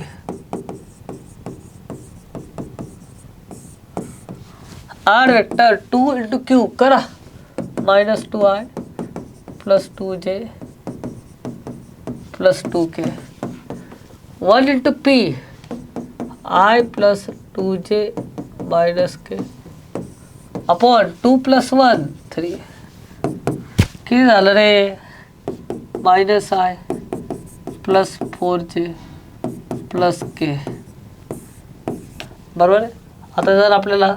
आर वेक्टर 2 × Q करा, -2i + 2j + 2k, 1 × P i + 2j - k upon 2 + 1 3. किती झालं रे, -i + 4j + k, बरोबर आहे. आता जर आपल्याला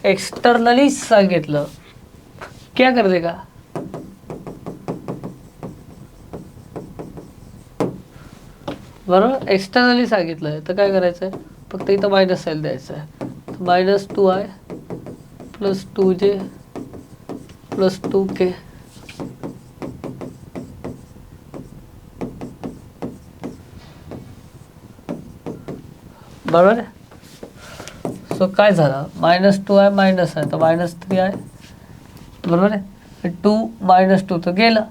एक्सटर्नली सांगितलं, क्या कर देगा, बरोबर. एक्सटर्नली सांगितलं तर काय करायचं आहे, फक्त इथं मायनस साइन द्यायचं आहे. -2i + 2j + 2k, बरोबर आहे. सो काय झालं, -2i मायनस आहे तर -3i, बरोबर आहे. 2 - 2 तर गेलं,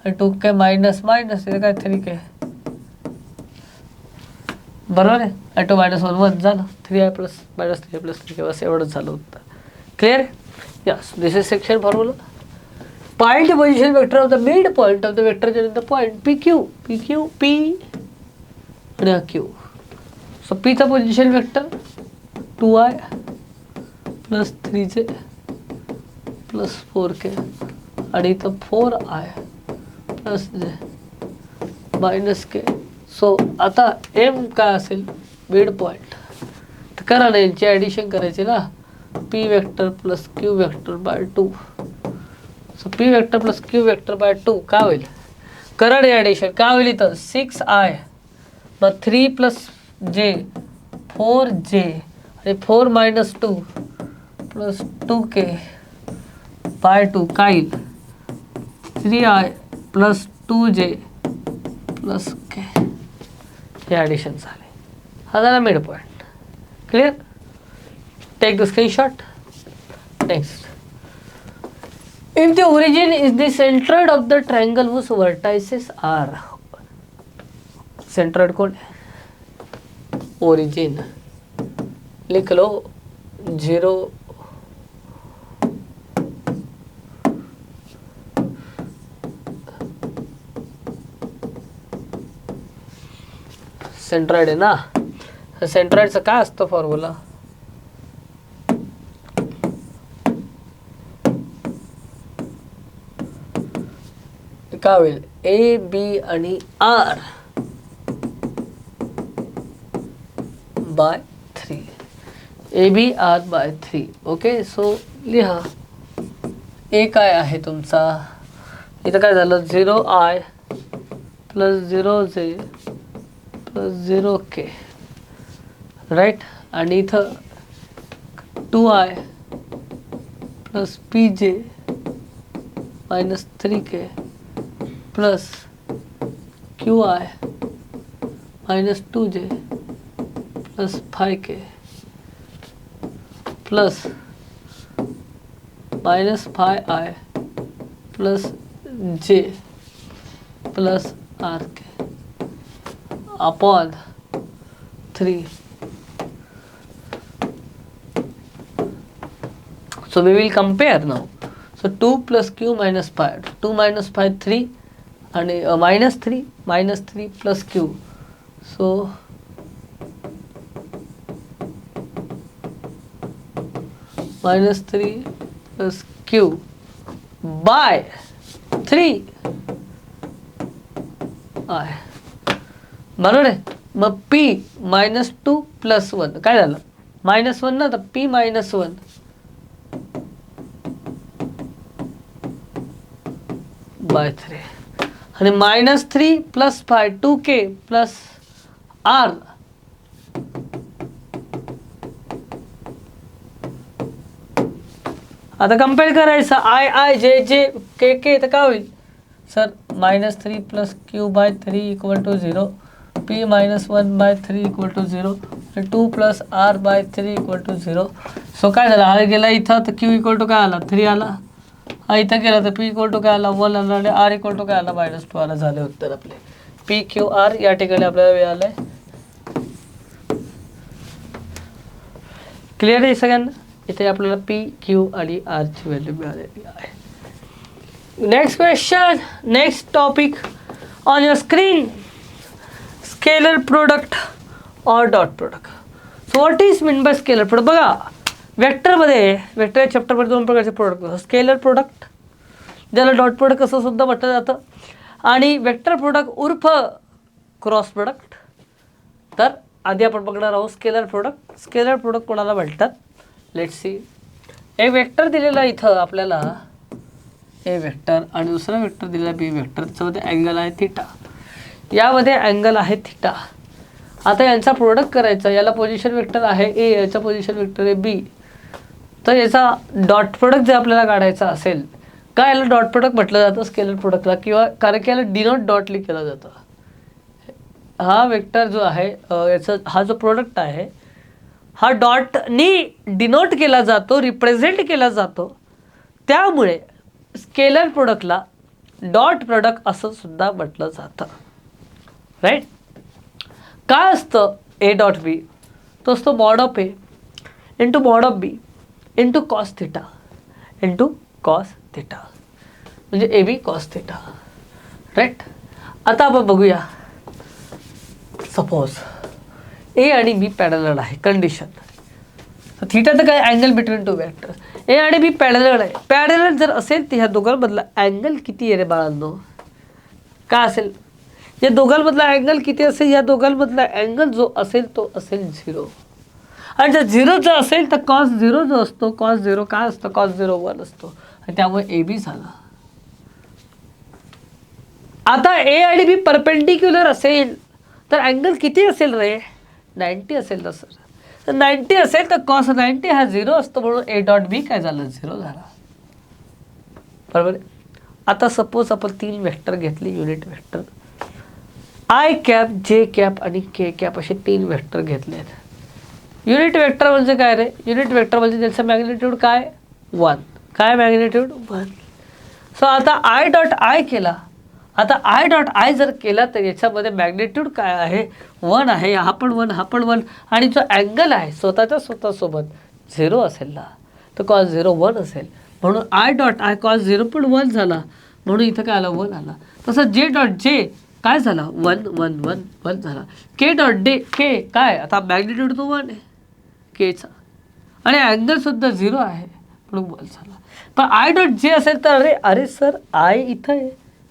आणि 2k मायनस मायनस काय 3k, बरोबर आहे. आणि 2 - 1 1 झालं, 3i + -3i + 3k, बस एवढंच झालं उत्तर. Clear. Yes, this is section formula. Find the position vector of the mid point of the vector in the point PQ P आणि Q. सो पीचा position vector 2i + 3j + 4k, आणि इथं 4i + j - k. सो आता एम काय असेल, मिड पॉइंट, तर करा ना, यांची ॲडिशन करायची ना, P vector + Q vector by 2. So P vector + Q vector by 2 काय होईल, करंट ॲडिशन काय होईल, इथं 6i मग 3 + j 4j आणि 4 - 2 + 2k बाय 2 काय येईल, 3i + 2j + k. हे ॲडिशन झाले, हा झाला mid point. Clear. Take the screenshot. Next, if the origin is the centroid of the triangle whose vertices are, centroid कौन है, origin लिख लो 0 सेंट्रॉइड आहे ना, सेंट्रॉइडचा काय असतं फॉर्म्युला, काय होईल, AB आणि R by 3, AB R by 3. Okay. So लिहा, ए काय आहे तुमचा, इथं काय झालं, 0i + 0j + 0k, राईट. आणि इथं 2i + pj - 3k plus QI - 2j + 5k plus -5i + j + rk upon 3. So we will compare now. So 2 + Q - 5, 2 - 5 3, आणि -3 + Q. So -3 + Q bye 3i, बरोबर आहे. मग P -2 + 1 काय झालं, -1 ना, तर P - 1 बाय 3, आणि -3 + 5 2k + R. आता कंपेअर करायचं I J J K K, तर काय होईल sir, -3 + Q by 3 = 0, p minus 1/3 equal to 0 आणि 2 plus r/3 equal to 0. So काय झालं, हा गेला इथं तर q इक्वल टू काय आला 3 आला, हा इथं गेला तर p इक्वल टू काय आला 1 आला आणि r इक्वल टू काय आला -2 आला. झाले उत्तर आपले p q r. या ठिकाणी आपल्याला वेळ आलाय. क्लिअर आहे सगळ्यांना. इथे आपल्याला p q आणि r ची व्हॅल्यू मिळालेली आहे. Next question, next topic on your screen, scalar product और dot product. So what is mean by scalar product. बघा वेक्टरमध्ये, वेक्टर चॅप्टरमध्ये 2 प्रकारचे प्रोडक्ट असतात. स्केलर प्रोडक्ट ज्याला डॉट प्रोडक्ट असं सुद्धा म्हटलं जातं, आणि वेक्टर प्रोडक्ट उर्फ क्रॉस प्रोडक्ट. तर आधी आपण बघणार आहोत स्केलर प्रोडक्ट. स्केलर प्रोडक्ट कोणाला म्हणतात, लेट्स सी. एक वेक्टर दिलेला इथं आपल्याला ए वेक्टर आणि दुसरा वेक्टर दिलेला बी वेक्टर, त्याच्यामध्ये अँगल आहे थिटा, यामध्ये अँगल आहे थिटा. आता यांचा प्रोडक्ट करायचा, याला पोझिशन वेक्टर आहे ए, याचा पोझिशन वेक्टर आहे बी. तर याचा डॉट प्रोडक्ट जर आपल्याला काढायचा असेल, का याला डॉट प्रोडक्ट म्हटलं जातं स्केलर प्रोडक्टला, किंवा कारण की याला डिनोट डॉटली केलं जातं. हा वेक्टर जो आहे याचा, हा जो प्रोडक्ट आहे हा डॉटनी डिनोट केला जातो, रिप्रेझेंट केला जातो. त्यामुळे स्केलर प्रोडक्टला डॉट प्रोडक्ट असं सुद्धा म्हटलं जातं. राईट. काय असतं ए डॉट बी, तो असतो mod of A into mod of B into cos theta into cos theta, म्हणजे A B cos theta. Right. आता आपण बघूया, सपोज ए आणि बी पॅरलल आहे, कंडिशन. तर थिटा तर काय, angle between two vector. A आणि बी पॅरलल आहे. पॅरलल जर असेल तर ह्या दोघांमधला अँगल किती आहे रे बाळांनो, काय असेल, या दोघांमधला अँगल किती असेल, या दोघांमधला अँगल जो असेल तो असेल 0. आणि जर 0 जो असेल तर कॉस 0 जो असतो, कॉस 0 काय असतो, कॉस 0 1 असतो, आणि त्यामुळे ए बी झाला. आता ए आणि बी परपेंडिक्युलर असेल तर अँगल किती असेल रे, 90 असेल ना सर. तर 90 असेल तर कॉस 90 हा 0 असतो, म्हणून ए डॉट बी काय झालं 0 झाला. बरोबर आहे. आता सपोज आपण 3 वेक्टर घेतले, युनिट वेक्टर आय कॅप, जे कॅप आणि के कॅप असे 3 वेक्टर घेतले आहेत. युनिट वेक्टर म्हणजे काय रे, युनिट वेक्टर म्हणजे त्यांचं मॅग्निट्यूड काय 1. काय मॅग्निट्यूड 1. सो आता आय डॉट आय केला. आता आय डॉट आय जर केला तर याच्यामध्ये मॅग्निट्यूड काय आहे 1 आहे, हा पण 1, हा पण 1, आणि जो अँगल आहे स्वतःसोबत 0 असेल ना, तर कॉस 0 1 असेल, म्हणून आय डॉट आय कॉस 0 पण 1 झाला, म्हणून इथं काय आलं 1 आला. तसं जे डॉट जे काय झाला 1 1 1 1 झाला. के डॉट डे के काय, आता मॅग्निट्यूड तो 1 आहे केचा, आणि अँगलसुद्धा 0 आहे म्हणून 1 झाला. पण आय डॉट जे असेल तर अरे सर आय इथं आहे,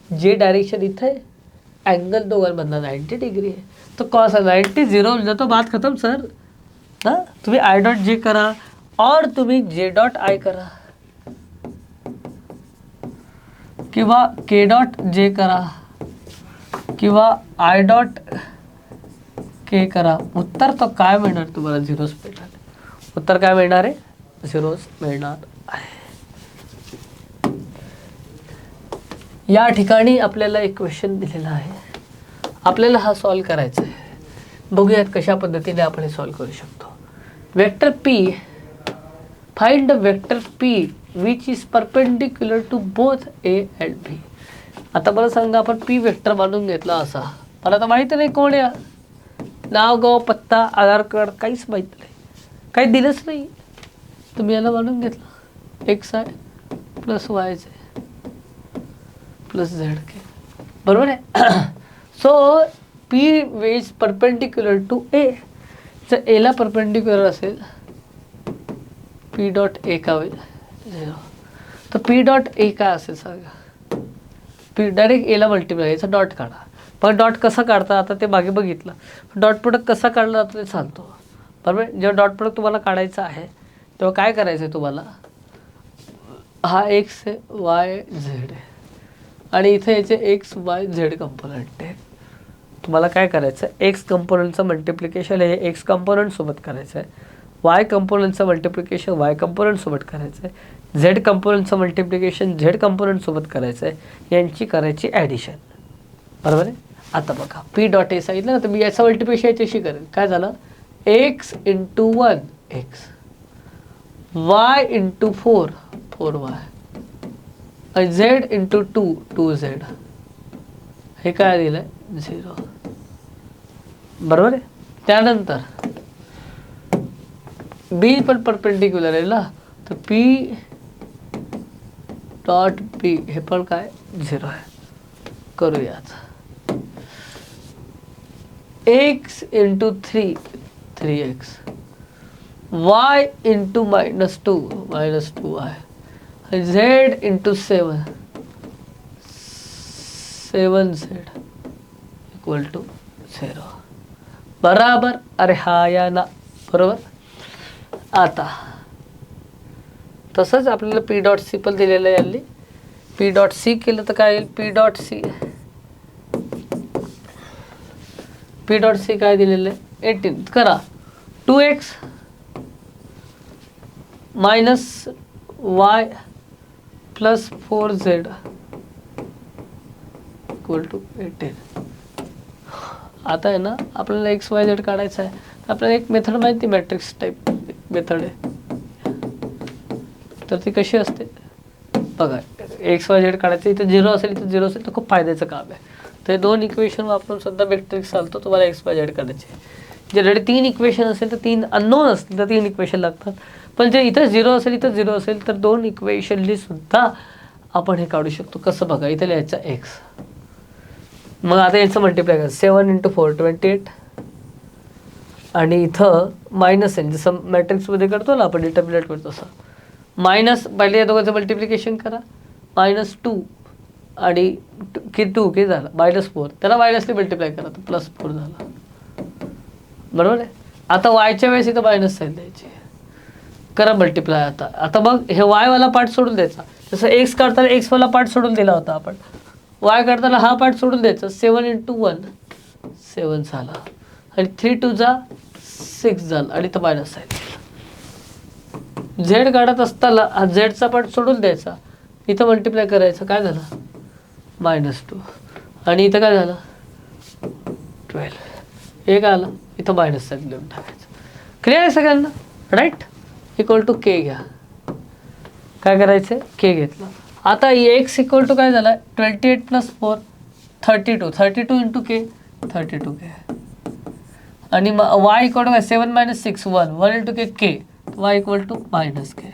जे डायरेक्शन इथं आहे, अँगल दोघांमधला 90 डिग्री आहे, तो कॉस 90 0 म्हणजे तो बात खतम सर. हां, तुम्ही आय डॉट जे करा और तुम्ही जे डॉट आय करा किंवा के डॉट जे करा किंवा आय डॉट के करा, उत्तर तो काय मिळणार तुम्हाला 0च मिळणार. उत्तर काय मिळणार आहे 0च मिळणार आहे. या ठिकाणी आपल्याला एक क्वेश्चन दिलेला आहे, आपल्याला हा सॉल्व करायचा आहे. बघूयात कशा पद्धतीने आपण हे सॉल्व करू शकतो. Vector P, find the vector P which is perpendicular to both A and B. आता मला सांगा, आपण पी वेक्टर मानून घेतला असा, मला तर माहिती नाही कोण आहे, नाव गाव पत्ता आधार कार्ड काहीच माहीत नाही, काही दिलंच नाही, तुम्ही याला मानून घेतलं एक्स आहे plus Y plus Z K, बरोबर आहे. So P is perpendicular to A. जर एला परपेंडिक्युलर असेल पी डॉट ए का होईल 0, तर पी डॉट ए काय असेल सांगा. पी डायरेक्ट एला मल्टिप्लाय याचा डॉट काढा. पण डॉट कसा काढता आता ते मागे बघितलं. डॉट प्रोडक्ट कसा काढला जातो ते सांगतो, बरोबर. जेव्हा डॉट प्रोडक्ट तुम्हाला काढायचा आहे तेव्हा काय करायचं आहे तुम्हाला, हा एक्स आहे वाय झेड आहे आणि इथे याचे एक्स वाय झेड कंपोनंट आहे. तुम्हाला काय करायचं आहे, एक्स कंपोनंटचं मल्टिप्लिकेशन हे एक्स कंपोनंटसोबत करायचं आहे, वाय कंपोनंटचं मल्टिप्लिकेशन वाय कंपोनंटसोबत करायचं आहे, झेड कंपोनंटचं मल्टिप्लिकेशन झेड कंपोनंटसोबत करायचं आहे, यांची करायची ॲडिशन, बरोबर आहे. आता बघा पी डॉट ए सांगितलं ना, तर मी याचा मल्टिप्लिकेशन याच्याशी करेल. काय झालं, x into 1 x, Y into 4 4y, आणि झेड इंटू 2 2z. हे काय दिलंय 0, बरोबर आहे. त्यानंतर बी पण परपेंडिक्युलर आहे ना, तर पी डॉट बी हे पण काय 0 आहे. करूयात. X into 3 3x, Y into -2 -2y, आणि Z into 7 7z equal to 0. बराबर. अरे हा या ना, बरोबर. आता तसंच आपल्याला पी डॉट सी पण दिलेलं आहे. यांनी पी डॉट सी केलं तर काय येईल, पी डॉट सी काय दिलेलं आहे 18. करा 2x minus Y plus 4z equal to 18. आता आहे ना आपल्याला एक्स वाय झेड काढायचं आहे. आपल्याला एक मेथड माहिती, मॅट्रिक्स टाईप मेथड आहे. तर ती कशी असते बघा, एक्स वाय झेड काढायचं, इथं 0 असेल इथं 0 असेल तर खूप फायद्याचं काम आहे. तर 2 इक्वेशन वापरून सुद्धा मॅट्रिक्स चालतो. तुम्हाला एक्स वाय झेड काढायचे. जनरली 3 इक्वेशन असेल तर 3 अननोन असतील तर 3 इक्वेशन लागतात. पण जे इथं 0 असेल इथं 0 असेल तर 2 इक्वेशनली सुद्धा आपण हे काढू शकतो. कसं बघा, इथं लिहायचं एक्स, मग आता याचं मल्टिप्लाय करा 7 इंटू 4 28, आणि इथं मायनस आहे जसं मॅट्रिक्समध्ये करतो ना आपण डिटर्मिनंट करतो तसं. मायनस पहिले या दोघांचं मल्टिप्लिकेशन करा, -2 आणि किती झालं -4, त्याला मायनसने मल्टिप्लाय करा तर +4 झाला, बरोबर आहे. आता वायच्या वेळेस इथं मायनस साईन द्यायची, करा मल्टिप्लाय. आता मग हे वायवाला पार्ट सोडून द्यायचा. जसं एक्स काढताना एक्सवाला पार्ट सोडून दिला होता आपण, वाय काढताना हा पार्ट सोडून द्यायचा. 7 इंटू 1 7 झाला, आणि 3 2 6 झालं, आणि इथं मायनस साईन. झेड काढत असताना हा झेडचा पार्ट सोडून द्यायचा, इथं मल्टिप्लाय करायचं. काय झालं -2, आणि इथं काय झालं 12. एक आलं, इथं मायनस साईन लिहून टाकायचं. क्लिअर आहे सगळ्यांना, राईट. इक्वल टू के घ्या. काय करायचं, के घेतलं. आता एक्स इक्वल टू काय झालं 28 + 4 32 32 इंटू के 32 के, आणि वाय इक्वल टू काय 7 - 6 1 1 into K K, Y equal to -K,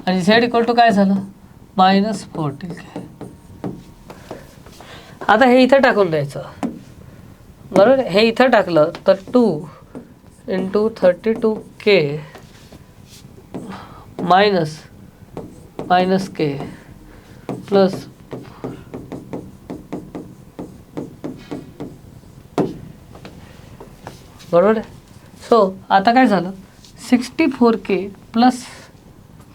आणि झेड इक्वल टू काय झालं -14 के. आता हे इथं टाकून द्यायचं, बरोबर. हे इथं टाकलं तर 2 इंटू 32 के मायनस के प्लस बरोबर आहे. सो आता काय झालं 64K प्लस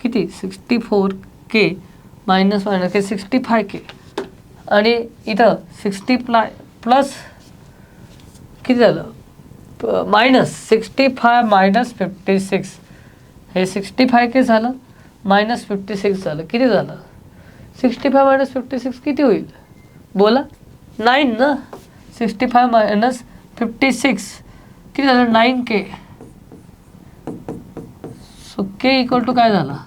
किती 64K मायनस के 65K, आणि इथं 60 प्लस किती झालं -65 - 56, हे 65K झालं -56 झालं. किती झालं 65 - 56 किती होईल बोला 9 ना. 65 - 56 किती झालं 9K. So K equal to काय झाला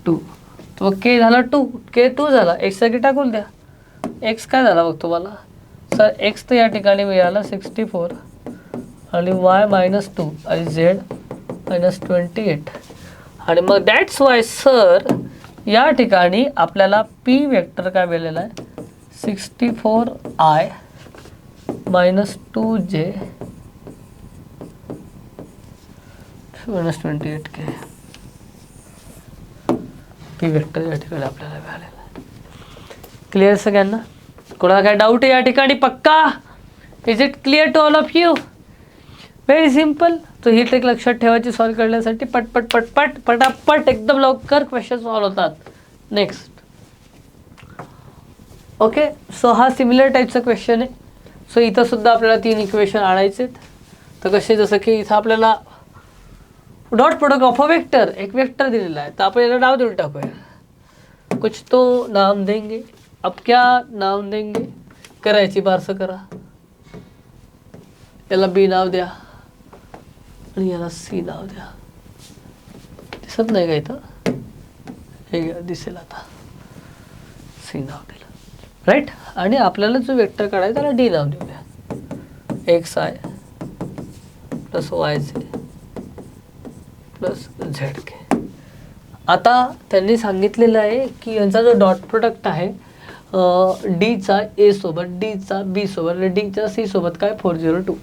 2. तो के झाला 2, के 2 झाला. एक्स साठी टाकून द्या. एक्स काय झाला बघ तुम्हाला सर, एक्स तर या ठिकाणी मिळाला 64, आणि वाय -2, आणि झेड -28, आणि मग दॅट्स वाय सर या ठिकाणी आपल्याला पी वेक्टर काय मिळालेला आहे 64I - 2J -28K. P vector या ठिकाणी आपल्याला मिळालेला आहे. क्लिअर सगळ्यांना, कोणाला काय डाऊट आहे या ठिकाणी पक्का. Is it clear to all of you. Very simple. तो ही ट्रिक लक्षात ठेवायची सॉल्व करण्यासाठी. पटपट पटपट पटापट एकदम लवकर क्वेश्चन सॉल्व होतात. नेक्स्ट. ओके, सो हा सिमिलर टाईपचा क्वेश्चन आहे. सो इथं सुद्धा आपल्याला 3 इक्वेशन आणायचे. तर कसे, जसं की इथं आपल्याला dot product of a vector, एक वेक्टर दिलेला आहे, तर आपण याला नाव देऊन टाकूया. कुछ तो नाम देंगे. अब क्या नाम देंगे, करायची बारसं करा. याला बी नाव द्या आणि याला सी नाव द्या. दिसत नाही का इथं? हे घ्या, दिसेल आता. सी नाव दिलं, राईट. आणि आपल्याला जो वेक्टर काढायचा त्याला डी नाव देऊया. X I plus Y Z plus Z K. आता त्यांनी सांगितलेलं आहे की यांचा जो डॉट प्रोडक्ट आहे डीचा ए सोबत, डीचा बी सोबत आणि डीचा सी सोबत काय 402.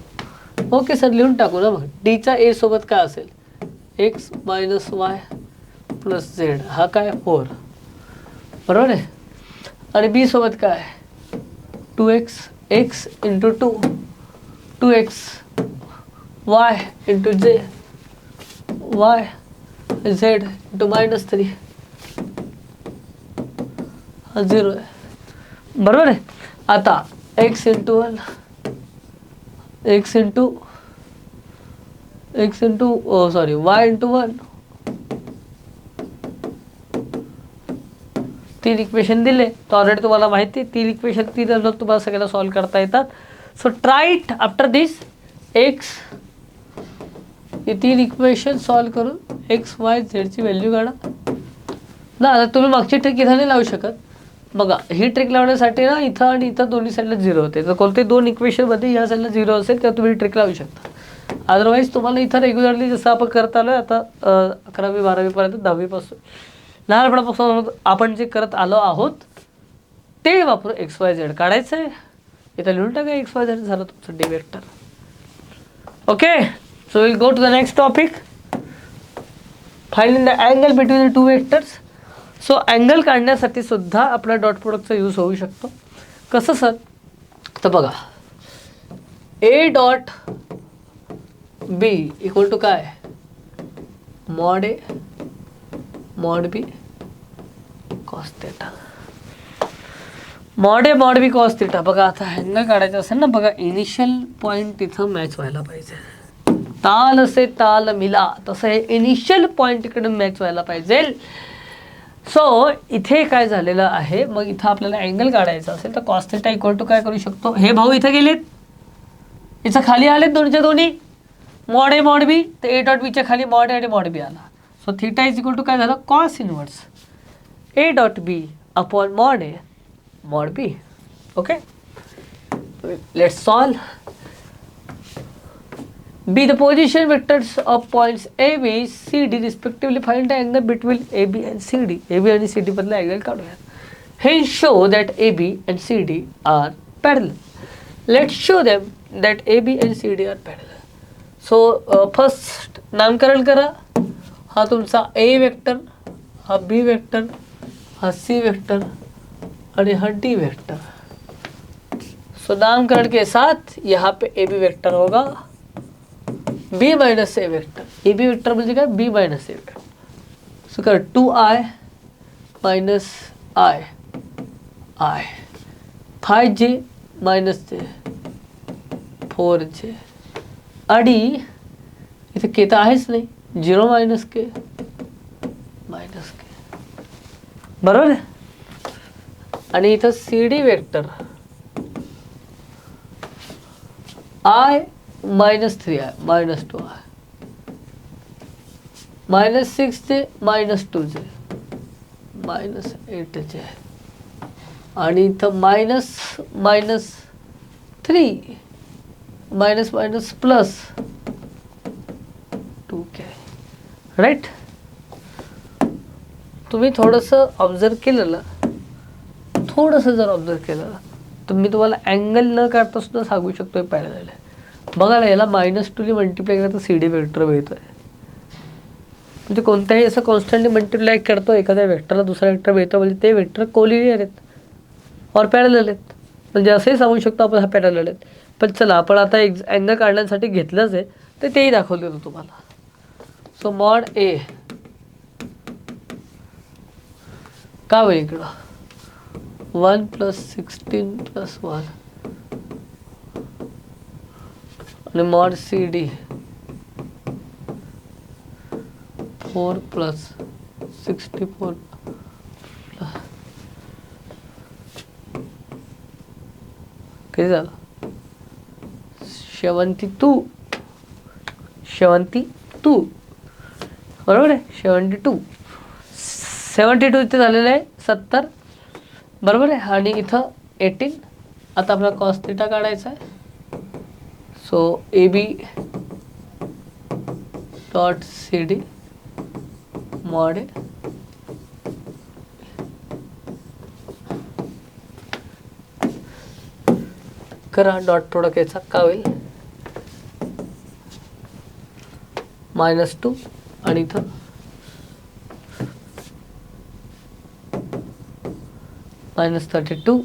ओके सर, लिहून टाकू ना मग. डीचा ए सोबत काय असेल? X minus Y plus Z, हा काय 4, बरोबर आहे. आणि बी सोबत काय 2x, x into 2, 2x Y into जे, वाय झेड इंटू -3, हा 0 आहे, बरोबर आहे. आता x into 1, x into sorry Y into 1, 3 equation दिले. तर ऑलरेडी तुम्हाला माहिती आहे 3 इक्वेशन 3 अंदाज तुम्हाला सगळ्यांना सॉल्व्ह करता येतात. So try it after this. X हे 3 इक्वेशन सॉल्व्ह करून एक्स वाय झेडची व्हॅल्यू काढा ना. आता तुम्ही मागची ट्रिक इथं नाही लावू शकत. बघा, ही ट्रिक लावण्यासाठी ना इथं आणि इथं दोन्ही साईडला 0 होते. तर कोणते 2 इक्वेशनमध्ये या साईडला 0 असेल तर तुम्ही ट्रिक लावू शकता. अदरवाईज तुम्हाला इथं रेग्युलरली जसं आपण करत आलो आता 11वी 12वीपर्यंत, 10वीपासून लहानपणापासून आपण जे करत आलो आहोत ते वापरून एक्स वाय झेड काढायचं आहे. इथं लिहून टाका एक्स वाय झेड, झालं तुमचं D vector. Okay, so will go to the next topic, finding the angle between the 2 vectors. So angle काढण्यासाठी सुद्धा आपला डॉट प्रोडक्टचा यूज होऊ शकतो. कसं सर? तर बघा, A dot B equal to काय? Mod A mod B cos theta. Mod A mod B cos theta. बघा, आता अँगल काढायचं असेल ना, बघा इनिशियल पॉईंट तिथं मॅच व्हायला पाहिजे. ताल से ताल मिला, तसं हे इनिशियल पॉईंट इकडे मॅच व्हायला पाहिजे. सो इथे काय झालेलं आहे, मग इथं आपल्याला अँगल काढायचा असेल तर कॉस थीटा इक्वल टू काय करू शकतो? हे भाऊ इथं गेलेत, इथं खाली आलेत दोनच्या दोन्ही, मॉड ए मॉड बी. तर ए डॉट बीच्या खाली मॉड ए आणि मॉड बी आला. So theta is equal to काय झालं? Cos inverse A dot B upon mod A mod B. Okay, let's solve. B the position vectors of points A, B, C, D respectively. Find the angle between A, B and C, D. A, B and C, D बदला angle काढूया. Hence show that A, B and C, D are parallel. Let's show them that A, B and C, D are parallel. So first नामकरण करा. हा तुमचा A वेक्टर, हा B वेक्टर, हा C वेक्टर आणि हा D वेक्टर. सो नामकरण के साथ यहाँ पे A, B वेक्टर होगा B minus A vector. A B vector म्हणजे काय? B minus A vector. So कर 2i minus I I 5j minus जे 4j आणि इथे के तर आहेच नाही, 0 मायनस के मायनस के, बरोबर आहे. आणि इथं C D vector I -3i -2i -6j -2j -8j आणि इथं -3 मायनस प्लस 2k, राईट. तुम्ही थोडंसं ऑब्झर्व केलं ना, थोडंसं जर ऑब्झर्व केलं तर मी तुम्हाला अँगल न काढता सुद्धा सांगू शकतो पॅरलल आहे. बघा ना, याला -2ने मल्टिप्लाय केलं तर सी डी वेक्टर मिळतो आहे. म्हणजे कोणत्याही असं कॉन्स्टंटली मल्टिप्लाय करतो एखाद्या वेक्टरला दुसरा वेक्टर मिळतो म्हणजे ते वेक्टर कोलिनियर आहेत और पॅरलल आहेत. म्हणजे असंही सांगू शकतो आपण हा पॅरलल आहेत. पण चला, आपण आता एक अँगल काढण्यासाठी घेतलंच आहे तर तेही दाखवलेलं तुम्हाला. सो मॉड ए का होईल इकडं 1 + 16 + 1 आणि मॉड सी डी 4 + 64 + किती झालं 72 बरोबर आहे 72 इथे झालेलं आहे 70 बरोबर आहे आणि इथं 18. आता आपल्याला कॉस थिटा काढायचा आहे. So AB dot CD mod A करा डॉट प्रोडक्ट याचा का होईल -2 आणि इथं -32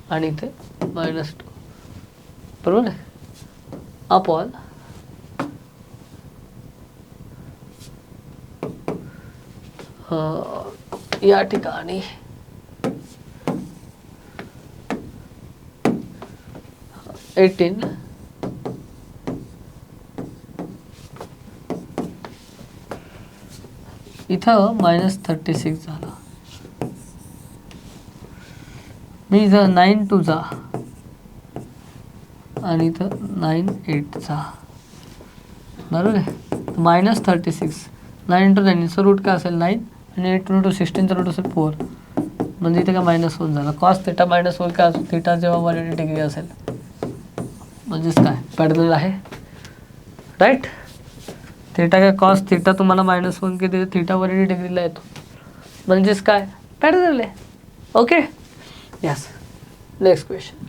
आणि इथे -2 बरोबर आहे अपॉन या ठिकाणी एटीन इथं -36 झाला. मी इथं 9 2 जा आणि इथं 9 8 जा बरोबर आहे. -36 9 × 9 चं रूट काय असेल 9 आणि 8 × 16 चं रूट असेल 4 म्हणजे इथे काय -1 झाला. कॉस थिटा -1 काय असेल थिटा जेव्हा 180 डिग्री असेल म्हणजेच काय पॅरलल आहे राईट. थिटा काय कॉस थिटा तुम्हाला -1 किती थिटा 180 डिग्रीला येतो म्हणजेच काय पॅरलल आहे. Okay yes. Next question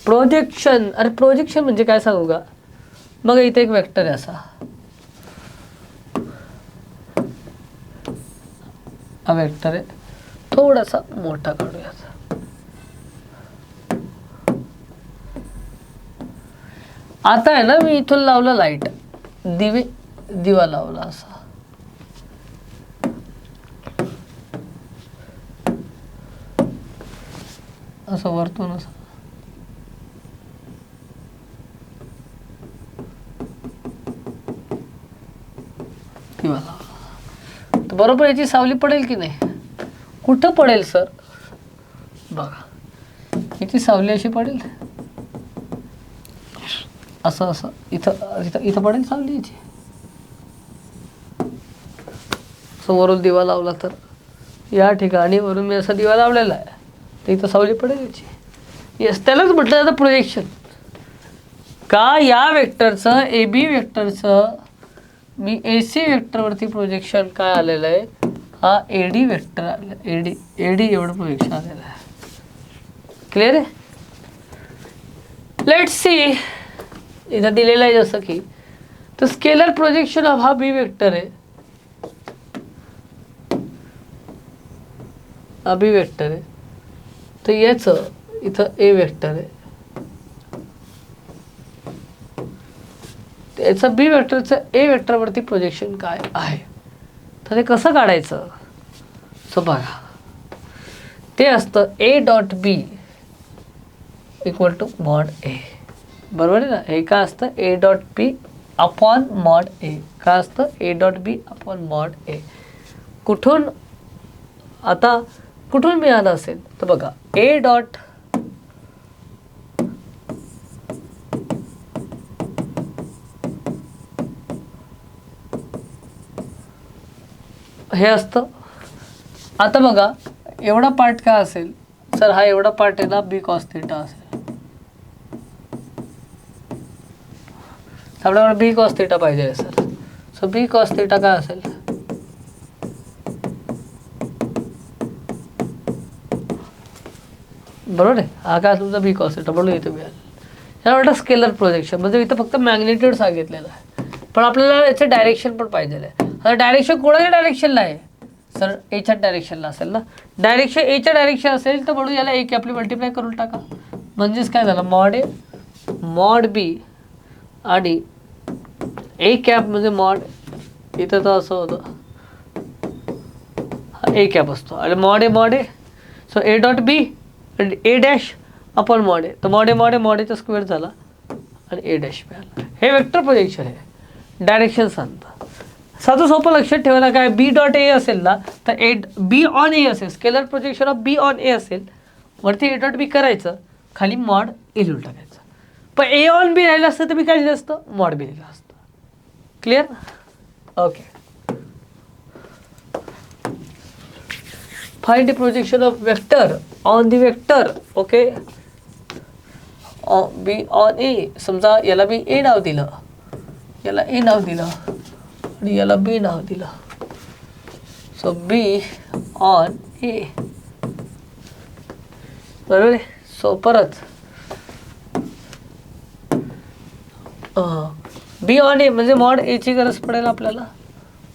projection. अरे प्रोजेक्शन म्हणजे काय सांगू का. बघा इथे एक वेक्टर आहे असा हा वेक्टर आहे थोडासा मोठा काढूया. आता आहे ना मी इथून लावलं लाईट दिवा लावला असा असं वरतून असं दिवा लावला तर बरोबर याची सावली पडेल की नाही. कुठं पडेल सर बघा याची सावली अशी पडेल असं असं इथं पडेल सावली याची. असं वरून दिवा लावला तर या ठिकाणी वरून मी असा दिवा लावलेला आहे तर इथं सावली पडेल याची. येस त्यालाच म्हटलं जातं प्रोजेक्शन. का या वेक्टरचं AB वेक्टरचं मी AC वेक्टरवरती प्रोजेक्शन काय आलेलं आहे हा AD वेक्टर आलेला AD एवढं प्रोजेक्शन आलेलं आहे. क्लिअर आहे. लेट्स सी इथं दिलेलं आहे जसं की तर स्केलर प्रोजेक्शन ऑफ हा B वेक्टर आहे हा B वेक्टर आहे तर याचं इथं A वेक्टर आहे याचा B वेक्टरचं A वेक्टरवरती प्रोजेक्शन काय आहे तर ते कसं काढायचं. सो बघा ते असतं A dot B equal to mod A बरोबर आहे ना. हे काय असतं A dot B upon mod A काय असतं A dot B upon mod A. कुठून आता कुठून मिळालं असेल तर बघा A डॉट हे असतं. आता बघा एवढा पार्ट काय असेल सर हा एवढा पार्ट आहे ना B कॉस थिटा असेल. आपल्याला B कॉस थिटा पाहिजे sir. So B cos theta काय असेल बरोबर आहे. हा काय तुमचा B कॉस थिटा म्हणून इथे मिळालं. याला म्हणतात स्केलर प्रोजेक्शन म्हणजे इथं फक्त मॅग्निट्यूड सांगितलेलं आहे पण आपल्याला याचं डायरेक्शन पण पाहिजे आहे. आता डायरेक्शन कोणाच्या डायरेक्शनला आहे सर Aच्या डायरेक्शनला असेल ना. डायरेक्शन Aच्या डायरेक्शन असेल तर म्हणून याला A आपली मल्टिप्लाय करून टाका म्हणजेच काय झालं मॉड A मॉड B आणि A कॅप म्हणजे मॉड इथं तर असं होतं हा A कॅप असतो आणि mod A so A dot B आणि A dash upon mod A तर मॉड Aचा स्क्वेअर झाला आणि A डॅश मिळाला. हे वेक्टर प्रोजेक्शन आहे डायरेक्शन सांगतं. साधं सोपं लक्षात ठेवायला काय B डॉट A असेल ना तर B ऑन A असेल scalar projection of B on A असेल वरती A डॉट B करायचं खाली मॉड ए लिहून टाकायचं. पण ए ऑन बी राहिलं असतं तर मी काय लिहिलं असतं, मॉड बी लिहिलं असतं. Clear? Okay. Find the projection of vector on the vector. Okay, B on A. समजा याला मी ए नाव दिलं, याला ए नाव दिलं आणि याला बी नाव दिलं. सो बी ऑन ए. बरोबर आहे. सो परत बी ऑन ए म्हणजे मॉड एची गरज पडेल आपल्याला.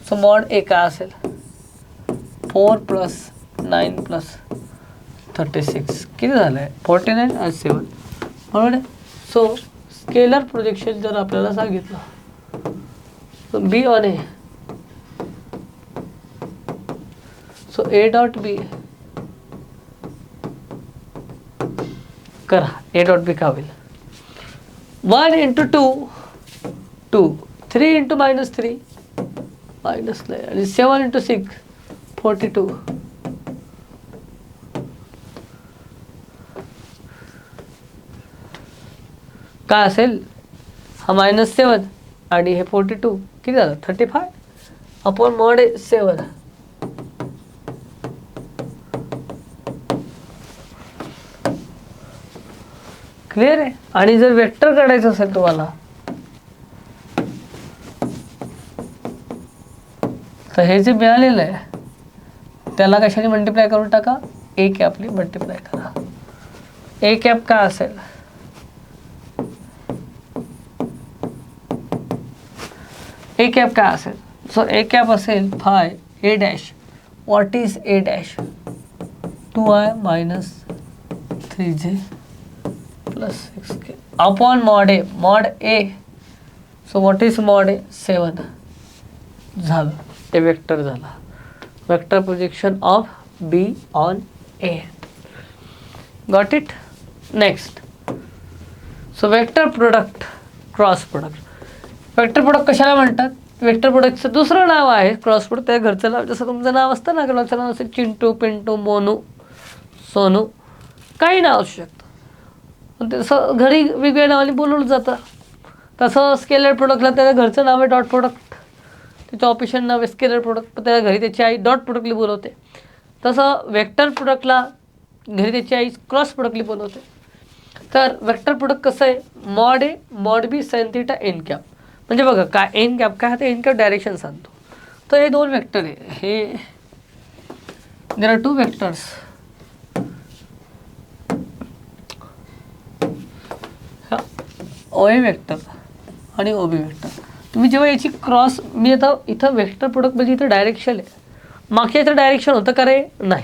सो मॉड ए काय असेल, 4 + 9 + 36 किती झालं आहे, 49 आणि 7. बरोबर आहे. सो स्केलर प्रोजेक्शन जर आपल्याला सांगितलं, so B on A, so A dot B करा. ए डॉट बी काय होईल, 1 × 2 2, 3 × -3 -9 आणि 7 × 6 42. काय असेल, हा -7 आणि हे 42 किती झालं, 35 अपॉन मॉड 7. क्लिअर आहे. आणि जर वेक्टर काढायचं असेल तुम्हाला तर हे जे मिळालेलं आहे त्याला कशाने मल्टिप्लाय करून टाका, ए कॅपने मल्टिप्लाय करा. ए कॅप काय असेल, ए कॅप काय असेल, सो ए कॅप असेल 5 A dash. What is A dash, 2i - 3j + 6k upon mod A. Mod A, so what is mod A, 7 झालं. ए वेक्टर झाला. Vector projection of B on A. Got it. Next, so vector product, cross product. Vector product कशाला म्हणतात, वेक्टर प्रोडक्टचं दुसरं नाव आहे क्रॉस प्रोडक्ट. त्या घरचं नाव, जसं तुमचं नाव असतं ना, घरचं नाव असेल चिंटू, पिंटू, मोनू, सोनू, काही नाव असू शकतं. पण तसं घरी वेगवेगळ्या नावाने बोलवलं जातं. तसं स्केलर प्रोडक्टला त्याचं घरचं नाव आहे डॉट प्रोडक्ट, त्याचं ऑफिशियल नाव आहे स्केलर प्रोडक्ट, पण त्याच्या घरी त्याची आई डॉट प्रोडक्टली बोलवते. तसं वेक्टर प्रोडक्टला घरी त्याची आई क्रॉस प्रोडक्टली बोलवते. तर वेक्टर प्रोडक्ट कसं आहे, mod A mod B sine theta N cap. म्हणजे बघा काय एन कॅप काय, आता एन कॅप डायरेक्शन सांगतो. तर हे 2 वेक्टर आहे, हे there are 2 vectors. O A vector आणि ओ बी वेक्टर. तुम्ही जेव्हा याची क्रॉस, मी आता इथं वेक्टर प्रोडक्ट म्हणजे इथं डायरेक्शन आहे. मागच्या इथं डायरेक्शन होतं का रे, नाही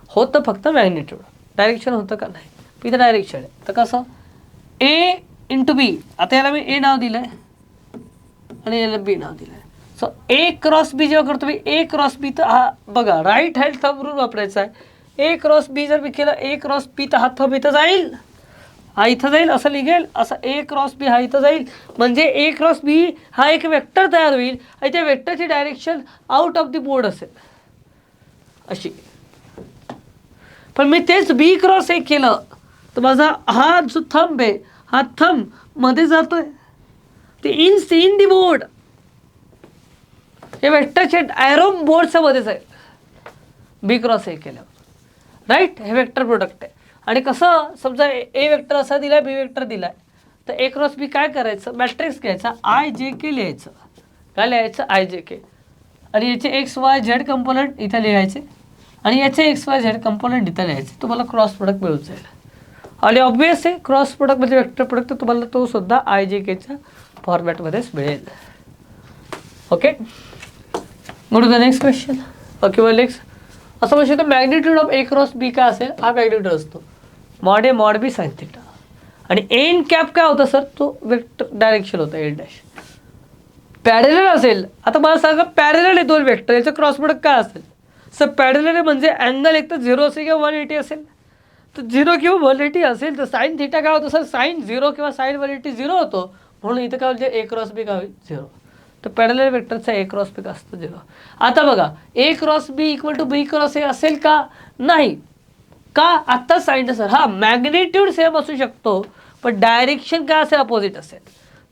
होतं, फक्त मॅग्निट्यूड. डायरेक्शन होतं का, नाही. इथं डायरेक्शन आहे. तर कसं, ए × बी. आता याला मी ए नाव दिलं आहे आणि याला बी नाव दिलं आहे. सो ए क्रॉस बी जेव्हा करतो मी, ए क्रॉस बी, तर हा बघा राईट हँड थंब रूल वापरायचा आहे. ए क्रॉस बी जर मी केलं, ए क्रॉस बी, तर हा थंब इथं जाईल, हा इथं जाईल, असं निघेल, असं ए क्रॉस बी हा इथं जाईल. म्हणजे ए क्रॉस बी हा एक वेक्टर तयार होईल आणि त्या वेक्टरची direction out of the board असेल अशी. पण मी तेच बी क्रॉस ए केलं तर माझा हा जो थंब आहे, हा थंब मध्ये जातोय, ते इन दी बोर्ड, हे वेक्टरचे ॲरो बोर्डच्या मध्ये जाईल बी क्रॉस ए केल्यावर. राईट, हे वेक्टर प्रोडक्ट आहे. आणि कसं, समजा ए वेक्टर असा दिला आहे, बी वेक्टर दिला आहे, तर ए क्रॉस बी काय करायचं, मॅट्रिक्स घ्यायचा, IJK लिहायचं. काय लिहायचं, IJK. आणि याचे XYZ कंपोनंट इथं लिहायचे आणि याचे XYZ कंपोनंट इथं लिहायचे. तुम्हाला क्रॉस प्रोडक्ट मिळून जाईल. आणि ऑब्वियस आहे क्रॉस प्रोडक्ट म्हणजे वेक्टर प्रोडक्ट, तर तुम्हाला तो सुद्धा IJKच्या फॉर्मॅटमध्येच मिळेल. Okay, go to the next question. Okay, व नेक्स्ट असं म्हणू शकतो, magnitude of A cross B काय असेल, हा मॅग्निट्यूड असतो mod A mod B sine theta. आणि एन कॅप काय होता सर, तो वेक्टर डायरेक्शन होता एन डॅश. पॅरेलल असेल, आता मला सांगा पॅरेलल आहे 2 वेक्टर, याचं क्रॉस प्रोडक्ट काय असेल. सर पॅरेलल आहे म्हणजे अँगल एक तर 0 असेल किंवा 180 असेल. तर 0 किंवा 180 असेल तर साइन थिटा काय होतं सर, साइन 0 किंवा साइन 180 0 होतो. म्हणून इथं काय म्हणजे ए क्रॉस बी काय होईल, 0. तर पॅरेलल वेक्टरचा ए क्रॉस बी असतो 0. आता बघा A cross B equal to B cross A असेल का, नाही. का आत्ताच सांगितलं सर, हा मॅग्नेट्यूड सेम असू शकतो पण डायरेक्शन काय असेल, अपोजिट असेल.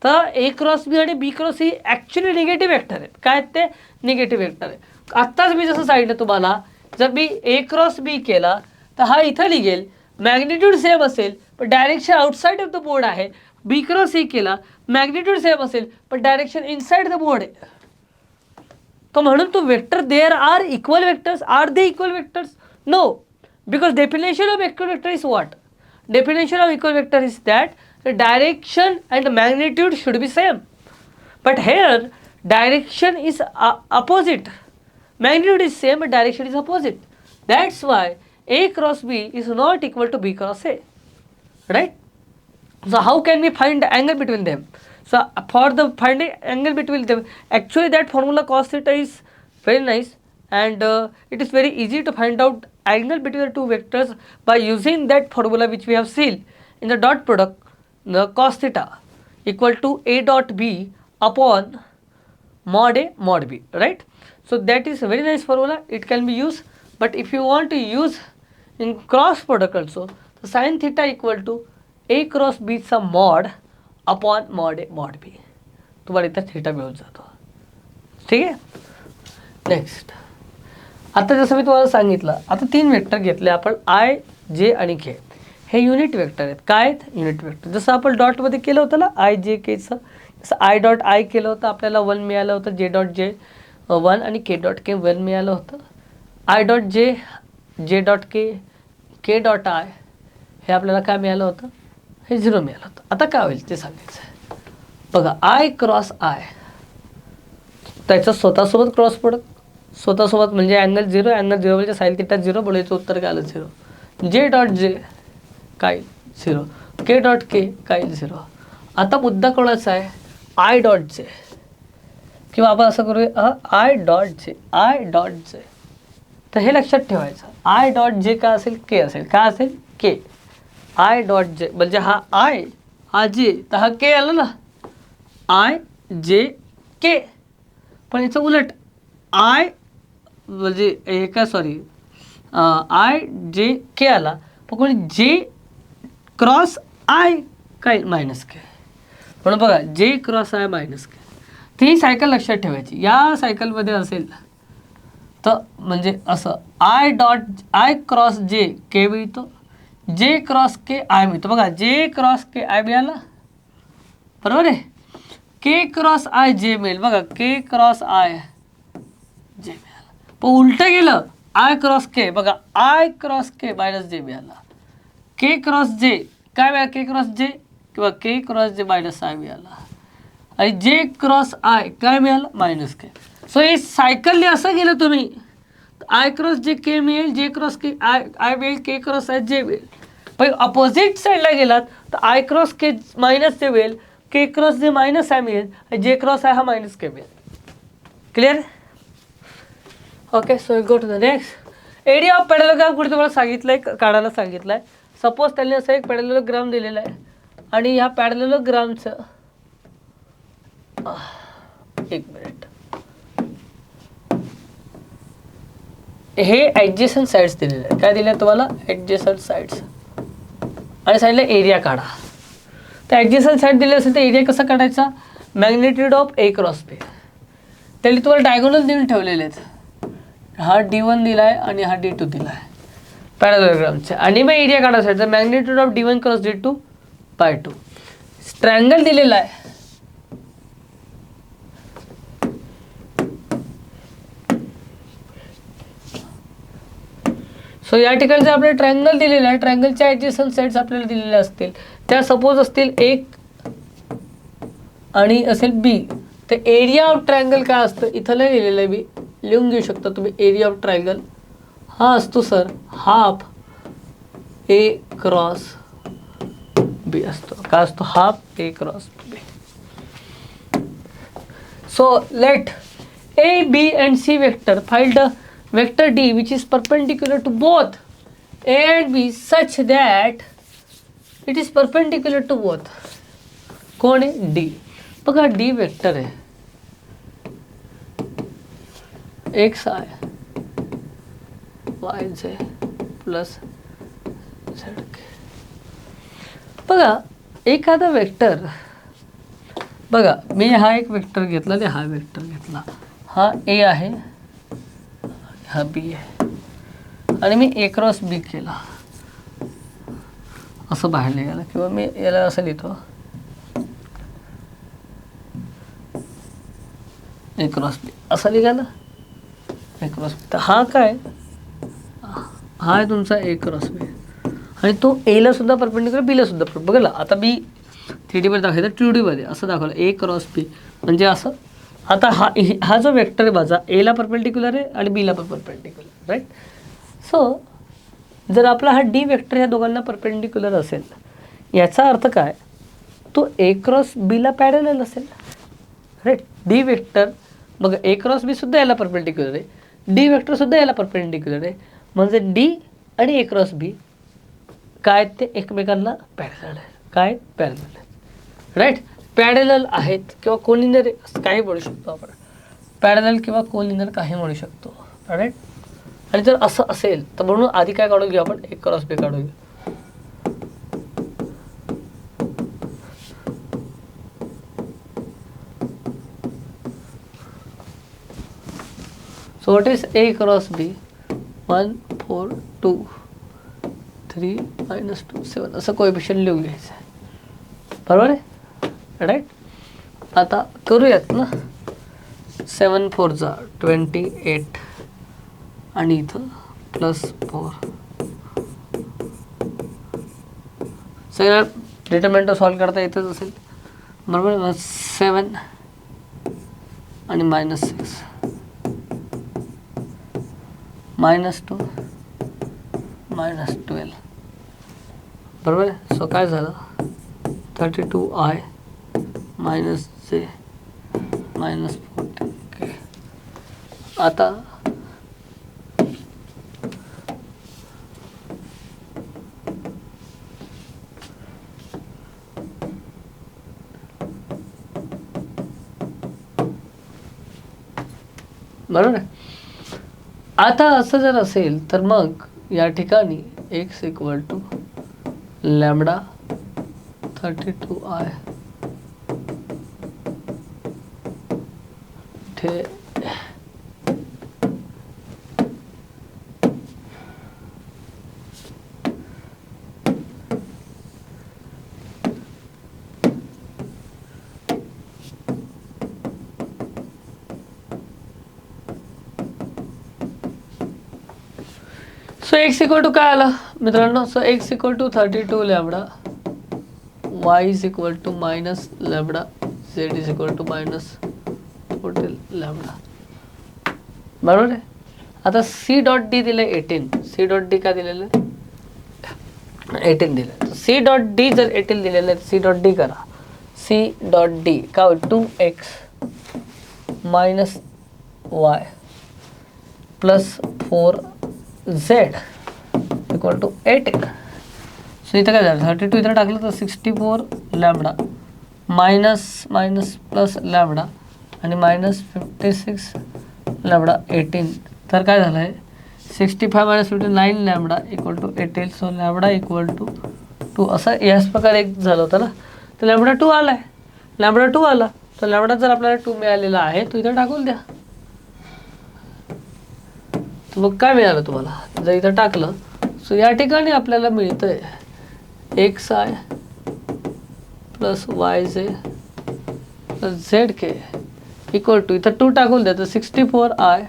तर ए क्रॉस बी आणि बी क्रॉस ही ॲक्च्युली निगेटिव्ह वेक्टर आहेत. काय ते निगेटिव्ह वेक्टर आहे. आत्ताच मी जसं सांगितलं तुम्हाला, जर मी ए क्रॉस बी केला तर हा इथं निघेल, मॅग्नेट्यूड सेम असेल पण direction outside of the board आहे. बी क्रॉस ए केला, मॅग्नेट्यूड सेम असेल पण डायरेक्शन इनसाइड द बोर्ड आहे. तर म्हणून तो vector there are equal vectors. Are they equal vectors? No, because definition of equal vector is what? Definition of equal vector is that the direction and the magnitude should be same. But here direction is opposite. Magnitude is same but direction is opposite. That's why A cross B is not equal to B cross A. Right? So how can we find the angle between them? So for the finding angle between them, actually that formula cos theta is very nice, and it is very easy to find out angle between the two vectors by using that formula which we have seen in the dot product. The cos theta equal to A dot B upon mod A mod B, right? So that is a very nice formula. It can be used, but if you want to use in cross product also, so sin theta equal to A cross B चा mod upon mod A mod B. तुम्हाला इथं थीटा मिळून जातो. ठीक आहे. नेक्स्ट, आता जसं मी तुम्हाला सांगितलं, आता 3 वेक्टर घेतले आपण, आय जे आणि के. हे युनिट वेक्टर आहेत. काय आहेत? Unit vector. जसं आपण डॉटमध्ये केलं होतं ना आय जे केचं, जसं आय डॉट आय केलं होतं आपल्याला 1 मिळालं होतं, जे डॉट जे 1 आणि के डॉट के 1 मिळालं होतं. I dot J, J dot K, K dot I हे आपल्याला काय मिळालं होतं? हे 0 मिळालं होतं. आता काय होईल ते सांगायचं आहे. बघा, आय क्रॉस आय, त्याचं स्वतःसोबत क्रॉस प्रोडक्ट, स्वतःसोबत म्हणजे अँगल 0, अँगल 0 म्हणजे साइन थिटा 0, बोलायचं उत्तर काय आलं 0. जे डॉट जे काय 0, के डॉट के काय 0. आता मुद्दा कोणाचा आहे? आय डॉट जे, किंवा आपण असं करूया I dot J, I dot J. तर हे लक्षात ठेवायचं, आय डॉट जे काय असेल? के असेल. काय असेल? के. आय डॉट जे म्हणजे हा आय, हा जे, तर हा के आला ना, आय जे के. पण याचं उलट, आय म्हणजे हे काय, सॉरी, आय जे के आला, पण कोणी जे क्रॉस आय काय मायनस के. म्हणून बघा, जे क्रॉस आय मायनस के. ती सायकल लक्षात ठेवायची. या सायकलमध्ये असेल तर म्हणजे असं, आय डॉट आय क्रॉस जे के मिळतो, जे क्रॉस के आय मिळतो. बघा, जे क्रॉस के आय मिळाला, बरोबर आहे. के क्रॉस आय जे मिळेल. बघा, के क्रॉस आय जे मिळालं. पण उलटं गेलं, आय क्रॉस के, बघा आय क्रॉस के मायनस जे मिळाला. के क्रॉस जे काय मिळालं? के क्रॉस जे किंवा के क्रॉस जे मायनस आय मिळाला. आणि जे क्रॉस आय काय मिळालं? Minus K. सो हे सायकलने असं गेलं तुम्ही, आय क्रॉस जे के मिळेल, J cross K I I मिळेल, के क्रॉस आय जे मिळेल. पण अपोजिट साईडला गेलात तर I cross K minus J मिळेल, K cross J minus I मिळेल, जे क्रॉस आय हा मायनस के मिळेल. Clear? Okay, so go to the next. Area of parallelogram कुठे तुम्हाला सांगितलं आहे, काढायला सांगितलं आहे. सपोज त्यांनी असं एक पॅरॅललोग्राम दिलेलं आहे आणि ह्या पॅरॅललोग्रामचं एक मिनिट, हे ॲडजेसंट साईड्स दिलेले आहेत. काय दिले आहे तुम्हाला? ॲडजेसंट साईड्स. आणि सांगितलं एरिया काढा. तर ॲडजेसंट साईड दिले असेल तर एरिया कसा काढायचा? मॅग्नेट्यूड ऑफ ए क्रॉस बी. त्यांनी तुम्हाला डायगोनल देऊन ठेवलेले आहेत. हा D1 दिला आहे आणि हा D2 दिला आहे पॅरॅललोग्रामचे. आणि मग एरिया काढायचा आहे तर magnitude of D1 cross D2 by 2. Triangle दिलेला आहे. सो या ठिकाणी जर आपल्याला ट्रायंगल दिलेला आहे, ट्रायंगलच्या ॲडजेसंट साईड्स आपल्याला दिलेल्या असतील, त्या सपोज असतील 1 आणि असेल B, तर एरिया ऑफ ट्रायंगल काय असतं? इथं नाही लिहिलेलं आहे, मी लिहून घेऊ शकता तुम्ही. एरिया ऑफ ट्रायंगल हा असतो sir half A cross B असतो. काय असतो? Half A cross B. So let A B and C vector find the vector D which is perpendicular to both A and B such that it is perpendicular to both. कोण आहे? D. बघा, D वेक्टर आहे, एक्स आय वाय जे प्लस ZK. बघा एखादा वेक्टर, बघा मी हा एक वेक्टर घेतला आणि हा वेक्टर घेतला, हा A आहे, हा B आहे, आणि मी A क्रॉस B केला असं बाहेर लिहायला, किंवा मी याला असं लिहितो A क्रॉस B असं लिहायला, A क्रॉस B. तर हा काय, हा आहे तुमचा A क्रॉस B, आणि तो Aला सुद्धा परपेंडिक्युलर, Bला सुद्धा परपेंडिक्युलर. बघा आता मी 3Dमध्ये दाखवलं, 2Dमध्ये असं दाखवलं A क्रॉस B, म्हणजे असं. आता हा जो वेक्टर आहे माझा Aला परपेंडिक्युलर आहे आणि Bला पण परपेंडिक्युलर, राईट. सो जर आपला हा D वेक्टर ह्या दोघांना परपेंडिक्युलर असेल, याचा अर्थ काय, तो A क्रॉस Bला पॅरलल असेल, राईट. D वेक्टर बघा A क्रॉस B सुद्धा याला परपेंडिक्युलर आहे, D वेक्टर सुद्धा याला परपेंडिक्युलर आहे, म्हणजे D आणि A क्रॉस B काय ते एकमेकांना पॅरलल आहे. काय पॅरलल आहे, राईट. पॅरलल आहेत किंवा कोलिनियर काही म्हणू शकतो आपण, पॅरलल किंवा कोलिनियर काही म्हणू शकतो, राईट. आणि जर असं असेल तर म्हणून आधी काय काढून घेऊ आपण, A क्रॉस B काढून घेऊ. So what is A cross B? 1 4 2 3 -2 7 असं कोएफिशियंट लिहून घ्यायचं आहे, बरोबर आहे, राईट. आता करूयात ना. 7 4 28 आणि इथं +4. सगळ्या डिटर्मिनंट सॉल्व करता येतच असेल, बरोबर. 7 आणि -6 -2 -12, बरोबर आहे. सो काय झालं, 32i -j -14k. आता बरोबर आहे. आता असं जर असेल तर मग या ठिकाणी x = लॅम्बडा 32i इथे सो x = काय आलं मित्रांनो, so x = 32 lambda, y = lambda, z -14 lambda, बरोबर आहे. आता C.D दिलं 18, C.D काय दिलेलं 18 दिलं, C.D जर 18 दिलेलं आहे, C.D करा. C.D काय होईल, 2x - y + 4z = 18. सो इथं काय झालं, 32 इथं टाकलं तर 64 लॅम्बडा, मायनस प्लस लॅम्बडा आणि -56 लॅम्बडा 18. तर काय झालं आहे, 65 - 59 लॅम्बडा = 18. सो लॅम्बडा = 2 असं याच प्रकारे एक झालं होतं ना. तर लॅम्बडा 2 आला आहे, लॅम्बडा 2 आला, तर लॅम्बडा जर आपल्याला 2 मिळालेला आहे तो इथं टाकून द्या. तर मग काय मिळालं तुम्हाला, जर इथं टाकलं, सो या ठिकाणी आपल्याला मिळतंय xi + yj + zk = इथं 2 टाकून द्या, तर 64i -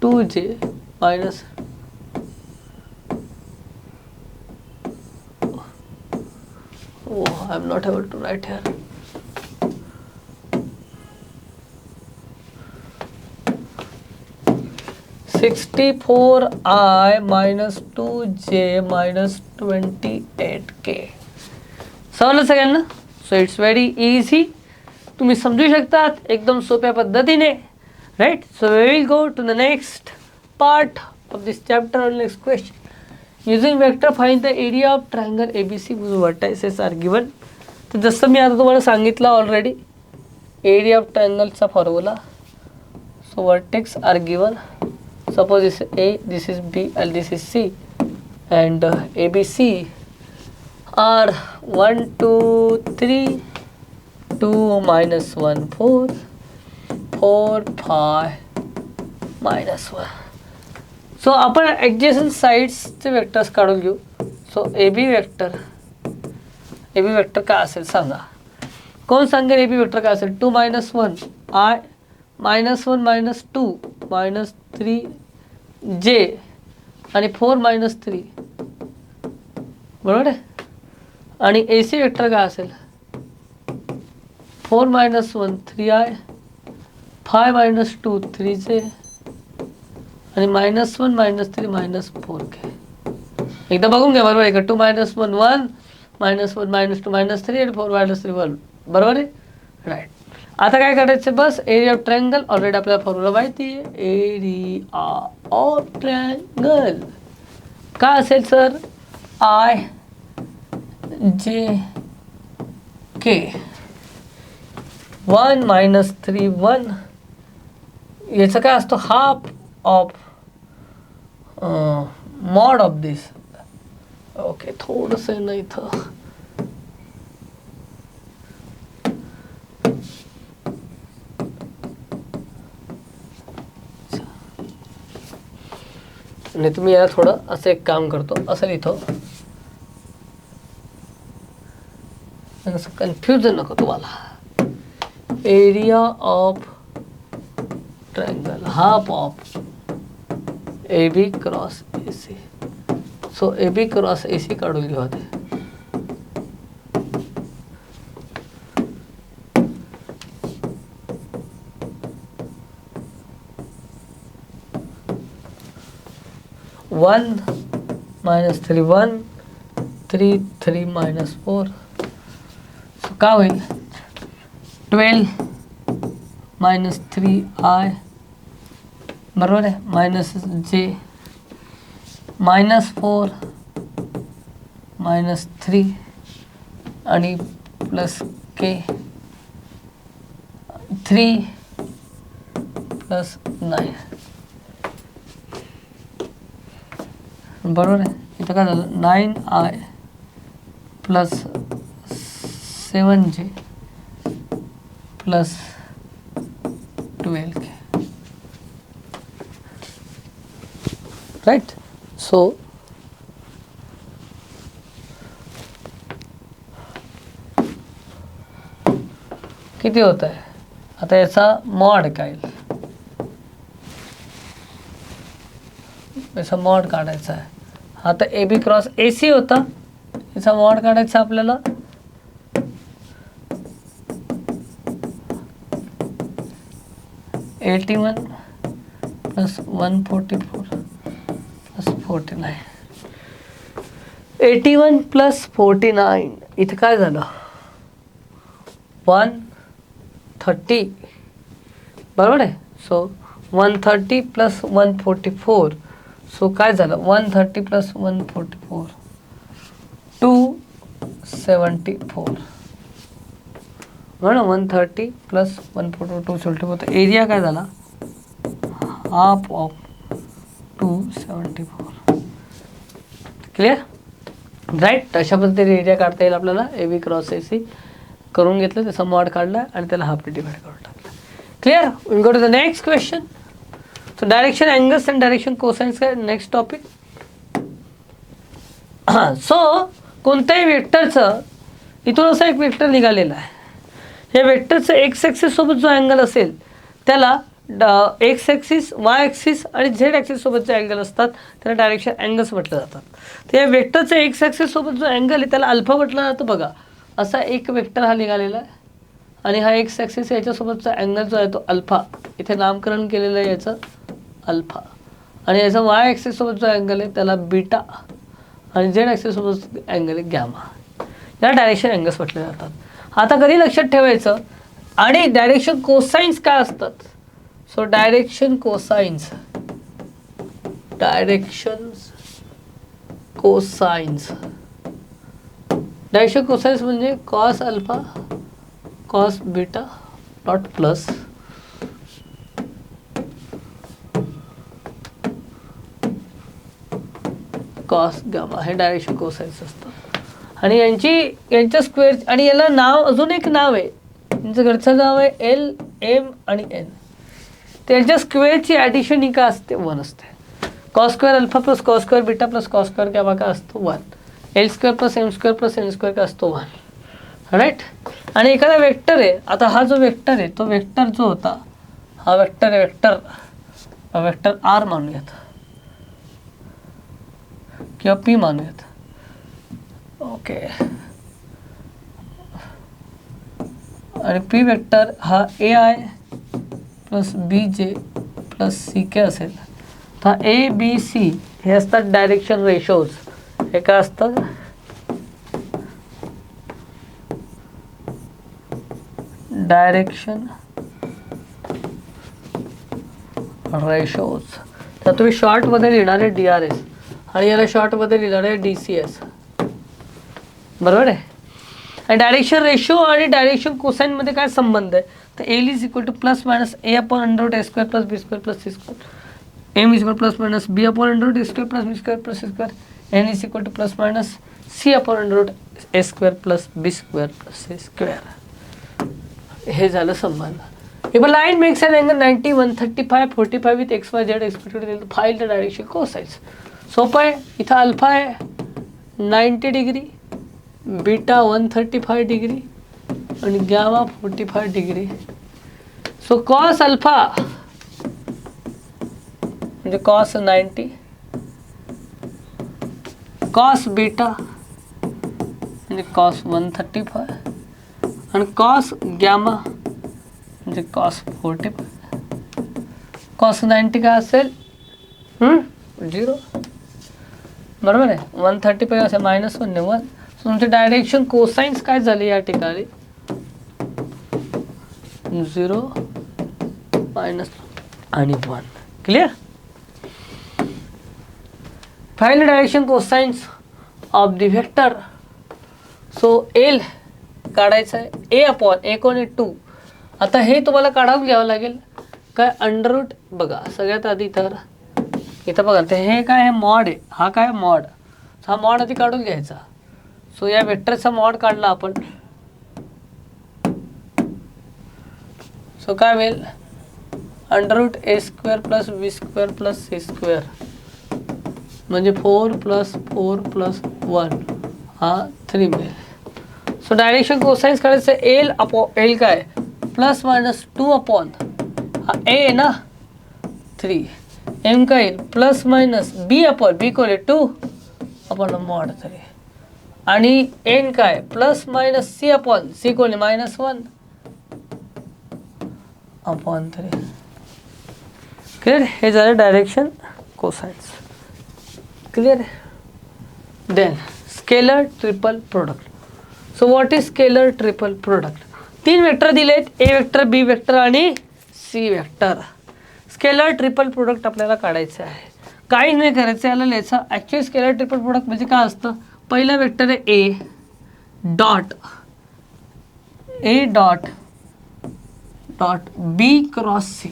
2j I am not able to write here. 64i - 2j - 28k. समजलं सगळ्यांना. सो इट्स व्हेरी इझी, तुम्ही समजू शकतात एकदम सोप्या पद्धतीने, right. So we will go to the next part of this chapter on next question. Using vector find the area of triangle ABC whose vertices are given. तर जसं मी आता तुम्हाला सांगितलं ऑलरेडी, एरिया ऑफ ट्रायंगलचा formula. So vertex are given, suppose this is A, this is B, and this is C, and ABC are 1, 2, 3, 2, minus 1, 4, 4, 5, minus 1. So आपण ॲडजस्टंट साईड्सचे वेक्टर्स काढून घेऊ. सो ए बी वेक्टर काय असेल सांगा. कोण सांगेल ए बी वेक्टर काय असेल? 2 minus 1 I, -1 -2 -3 J आणि 4 -3, बरोबर आहे. आणि ए सी वेक्टर काय असेल? 4 -1 3I, 5 -2 3J आणि -1 -3 -4K. एकदा बघून घ्या, बरोबर आहे का? 2 -1 1, -1 -2 -3 आणि 4 -3 1, बरोबर आहे. राईट. आता काय करायचं? बस एरिया ऑफ ट्रायंगल ऑलरेडी आपल्याला फॉर्म्युला माहिती आहे. एरिया ऑफ ट्रायंगल काय असेल सर? I J K 1 -3 1. याचा काय असतो? Half of mod of this. Okay, थोडंसं नाही इथं. आणि तुम्ही याला थोडं असं एक काम करतो, असं लिहितो. असं कन्फ्युजन नको तुम्हाला. Area of triangle half of A B cross A C. So A B cross A C काढून घेऊ. ते -1 -3 1 3 3 -4. सो काय होईल? 12 -3I, बरोबर आहे, -J -4 -3 आणि +K 3 +9, बरोबर आहे. इथं काय झालं? 9I + 7J + 12K. Right. So किती होत आहे? आता याचा मॉड काय? याचा मॉड काढायचा आहे. आता ए बी क्रॉस ए सी होता, याचा मॉड काढायचा आपल्याला. +81 + 144 + 49. 81 + 49 इथं काय झालं? 130, बरोबर आहे. सो 130 + 144. सो काय झालं? 130 + 144 274, बरोबर. 130 + 144 274. तर एरिया काय झाला? Half of 274. क्लिअर? राईट. अशा पद्धतीने एरिया काढता येईल आपल्याला. ए बी क्रॉस ए सी करून घेतलं, त्याचा मॉड काढला आणि त्याला हाफने डिवाइड करून टाकला. Clear? Will go to the next question. So direction angles and direction cosines का नेक्स्ट टॉपिक. सो कोणत्याही वेक्टरचं इथून असं एक वेक्टर निघालेला आहे. या वेक्टरचं एक्स ॲक्सिस सोबत जो अँगल असेल त्याला एक्स ॲक्सिस, वाय ॲक्सिस आणि झेड ॲक्सिस सोबत जे अँगल असतात त्याला डायरेक्शन अँगल्स म्हटलं जातात. तर या वेक्टरचं एक्स ॲक्सिस सोबत जो अँगल आहे त्याला अल्फा म्हटलं जातं. बघा, असा एक वेक्टर हा निघालेला आहे आणि हा एक्स ॲक्सिस याच्यासोबतचा अँगल जो आहे तो अल्फा, इथे नामकरण केलेलं आहे याचं अल्फा. आणि याचा वाय ॲक्सिस सोबत जो अँगल आहे त्याला बीटा आणि झेड ॲक्सिस सोबत अँगल आहे गॅमा. याला डायरेक्शन अँगल्स म्हटले जातात. आता कधी लक्षात ठेवायचं, आणि डायरेक्शन कोसाइन्स काय असतात? सो डायरेक्शन कोसाइन्स म्हणजे cos alpha cos beta dot plus cos gamma हे डायरेक्शन कोसाईन्स असतं. आणि यांच्या स्क्वेअर आणि याला नाव अजून एक नाव आहे, यांचं घरचं नाव आहे एल एम आणि एन. त्यांच्या स्क्वेअरची ॲडिशन ही का असते 1 असते. Cos square alpha plus cos square beta plus cos square gamma का असतो 1. L square plus M square plus N square का असतो 1. राईट. आणि एखादा वेक्टर आहे, आता हा जो वेक्टर आहे तो वेक्टर जो होता हा वेक्टर आहे, वेक्टर आर मानूयात किंवा पी मानूयात. ओके. आणि पी वेक्टर हा ए I plus B J plus C के असेल. तर ए बी सी हे असतात डायरेक्शन रेशोज. हे काय असतं, डायरेक्शन रेशोज. तर तुम्ही शॉर्टमध्ये लिहिणार आहे DRS आणि याला शॉर्टमध्ये लिहिणार आहे DCS. बरोबर आहे. आणि डायरेक्शन रेशो आणि डायरेक्शन कोसाईनमध्ये काय संबंध आहे, तर L is equal to plus minus A upon under root A square plus B square plus C square. M is equal plus minus B upon under root A square plus B square plus C square. N is equal to plus minus C upon under root A square plus B square plus C square. हे झालं संबंध. If a line makes an angle 90, 135, 45 with x, y, z expected to find the direction cosines. सोपं आहे. इथं अल्फा आहे 90 डिग्री, बीटा 135 डिग्री आणि gamma 45 degree. So cos alpha म्हणजे कॉस 90, कॉस बीटा म्हणजे कॉस 135 आणि कॉस गॅमा म्हणजे कॉस 45. कॉस 90 काय असेल 0. बरोबर आहे. 135 असेल -1 ने 1. सो तुमचे डायरेक्शन कोसाईन्स काय झाले या ठिकाणी 0 मायनस आणि 1. Clear. Find direction cosines of the vector. So L काढायचं आहे ए अपॉन ए कोण आहे 2. आता हे तुम्हाला काढून घ्यावं लागेल काय अंडर रूट. बघा सगळ्यात आधी तर इथं बघा ते हे काय आहे मॉड आहे, हा काय मॉड. हा मॉड आधी काढून घ्यायचा. सो या वेक्टरचा मॉड काढला आपण. सो काय होईल under root A square plus B square plus C square म्हणजे 4 + 4 + 1 हा 3 मिळेल. सो डायरेक्शन कोसाईन्स काढायचं एल अपॉन एल काय प्लस मायनस 2 अपॉन हा ए आहे ना 3. एम काय येईल plus minus B upon B कोण आहे 2 अपॉन मॉड 3. आणि एन काय plus minus C upon C कोण आहे -1 अपॉन 3. क्लिअर. हे झालं direction cosines. Clear. Then scalar triple product. So what is scalar triple product. 3 vector दिलेत, ए वेक्टर बी वेक्टर आणि C vector. Scalar triple product आपल्याला काढायचं आहे. काहीच नाही करायचं, याला लिहायचं ॲक्च्युअली स्केलर ट्रिपल प्रोडक्ट म्हणजे काय असतं. पहिला वेक्टर आहे A dot B cross C.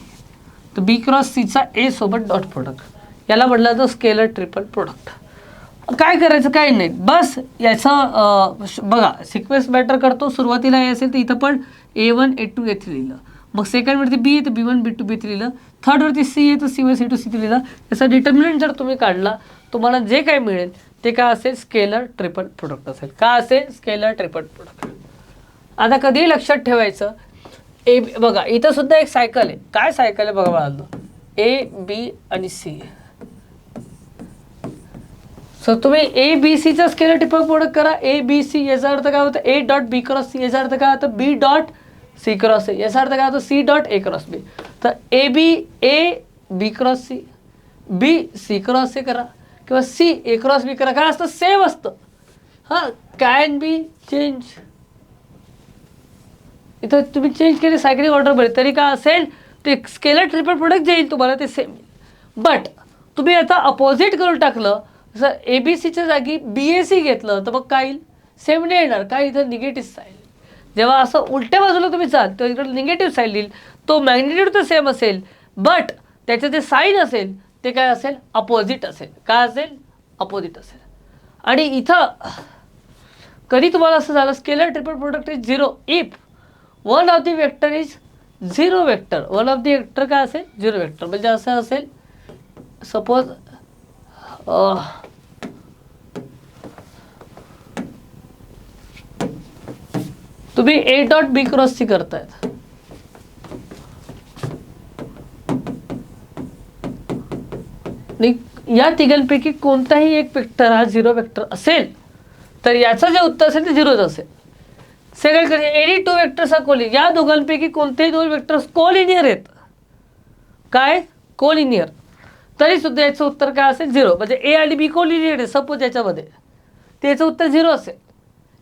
तर बी क्रॉस सीचा ए सोबत डॉट प्रोडक्ट याला म्हटलं जातं स्केलर ट्रिपल प्रोडक्ट. काय करायचं काही नाही, बस याचं बघा सिक्वेन्स मॅटर करतो. सुरुवातीला ए असेल तर इथं पण A1 A2 A3 लिहिलं. मग सेकंडवरती बी आहे तर B1 B2 B3 लिहिलं. थर्डवरती सी आहे तर C1 C2 C3 लिहिलं. याचा डिटर्मिनंट जर तुम्ही काढला तुम्हाला जे काय मिळेल ते काय असेल स्केलर ट्रिपल प्रोडक्ट असेल. काय असेल स्केलर ट्रिपल प्रोडक्ट. आता कधी लक्षात ठेवायचं ए बघा इथं सुद्धा एक सायकल आहे. काय सायकल आहे बघा मला ए बी आणि सी. सो तुम्ही ए बी सीचा स्केलर ट्रिपल प्रोडक्ट करा. ए बी सी याचा अर्थ काय होतं A dot B cross C. याचा अर्थ काय होतं B dot C cross A. याचा अर्थ काय होतं C dot A cross B. तर A B cross C, B C cross A करा किंवा सी ए क्रॉस बी करा. काय असतं सेम असतं. हां कॅन बी चेंज. इथं तुम्ही चेंज केले सायकलिंग ऑर्डरमध्ये तरी काय असेल ते स्केलर ट्रिपल प्रोडक्ट जे येईल तुम्हाला ते सेम येईल. बट तुम्ही आता अपोजिट करून टाकलं जसं ए बी सीच्या जागी बी ए सी घेतलं तर मग काय येईल सेम नाही येणार. काय इथं निगेटिव्ह साईन. जेव्हा असं उलट्या बाजूला तुम्ही जाल तर इकडे निगेटिव्ह साईन येईल. तो मॅग्निट्यूड तर सेम असेल बट त्याचं जे साईन असेल ते काय असेल अपोजिट असेल. काय असेल अपोजिट असेल. आणि इथं कधी तुम्हाला असं झालं scalar triple product is 0 if one of the vector is 0 vector. One of the vector काय असेल 0 वेक्टर. म्हणजे असं असेल सपोज तुम्ही A dot B cross C करतायत. या तिघांपैकी कोणताही एक वेक्टर हा 0 वेक्टर असेल तर याचं जे उत्तर असेल ते 0च असेल. Second any two vectors are collinear. या दोघांपैकी कोणतेही दोन वेक्टर्स कोलिनियर आहेत. काय कोलिनियर. तरी सुद्धा याचं उत्तर काय असेल 0. म्हणजे ए आणि बी कोलिनियर आहे सपोज याच्यामध्ये, तर याचं उत्तर 0 असेल.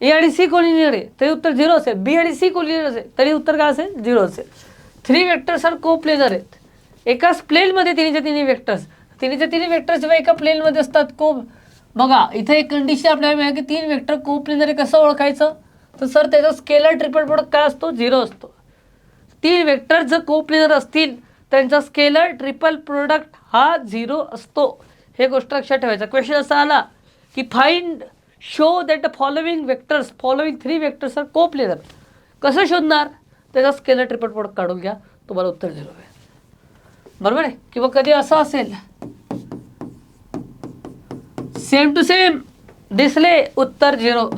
ए आणि सी कोलिनियर आहे तरी उत्तर 0 असेल. बी आणि सी कोलिनियर असेल तरी उत्तर काय असेल 0 असेल. 3 वेक्टर्स आर को प्लेनर आहेत. एकाच प्लेनमध्ये तिन्हीच्या तिन्ही वेक्टर्स, तिन्हीच्या तिन्ही वेक्टर्स जेव्हा एका प्लेनमध्ये असतात को, बघा इथे एक कंडिशन आपल्याला मिळाली की 3 वेक्टर को प्लेनर आहे. कसं ओळखायचं तर सर त्याचा स्केलर ट्रिपल प्रोडक्ट काय असतो 0 असतो. 3 वेक्टर जर को प्लेनर असतील त्यांचा स्केलर ट्रिपल प्रोडक्ट हा 0 असतो. हे गोष्ट लक्षात ठेवायचं. क्वेश्चन असा आला की find show that the following 3 vectors are coplanar. कसं शोधणार त्याचा स्केलर ट्रिपल प्रोडक्ट काढून घ्या, तुम्हाला उत्तर 0 आहे. बरोबर आहे. किंवा कधी असं असेल सेम टू सेम दिसले उत्तर 0.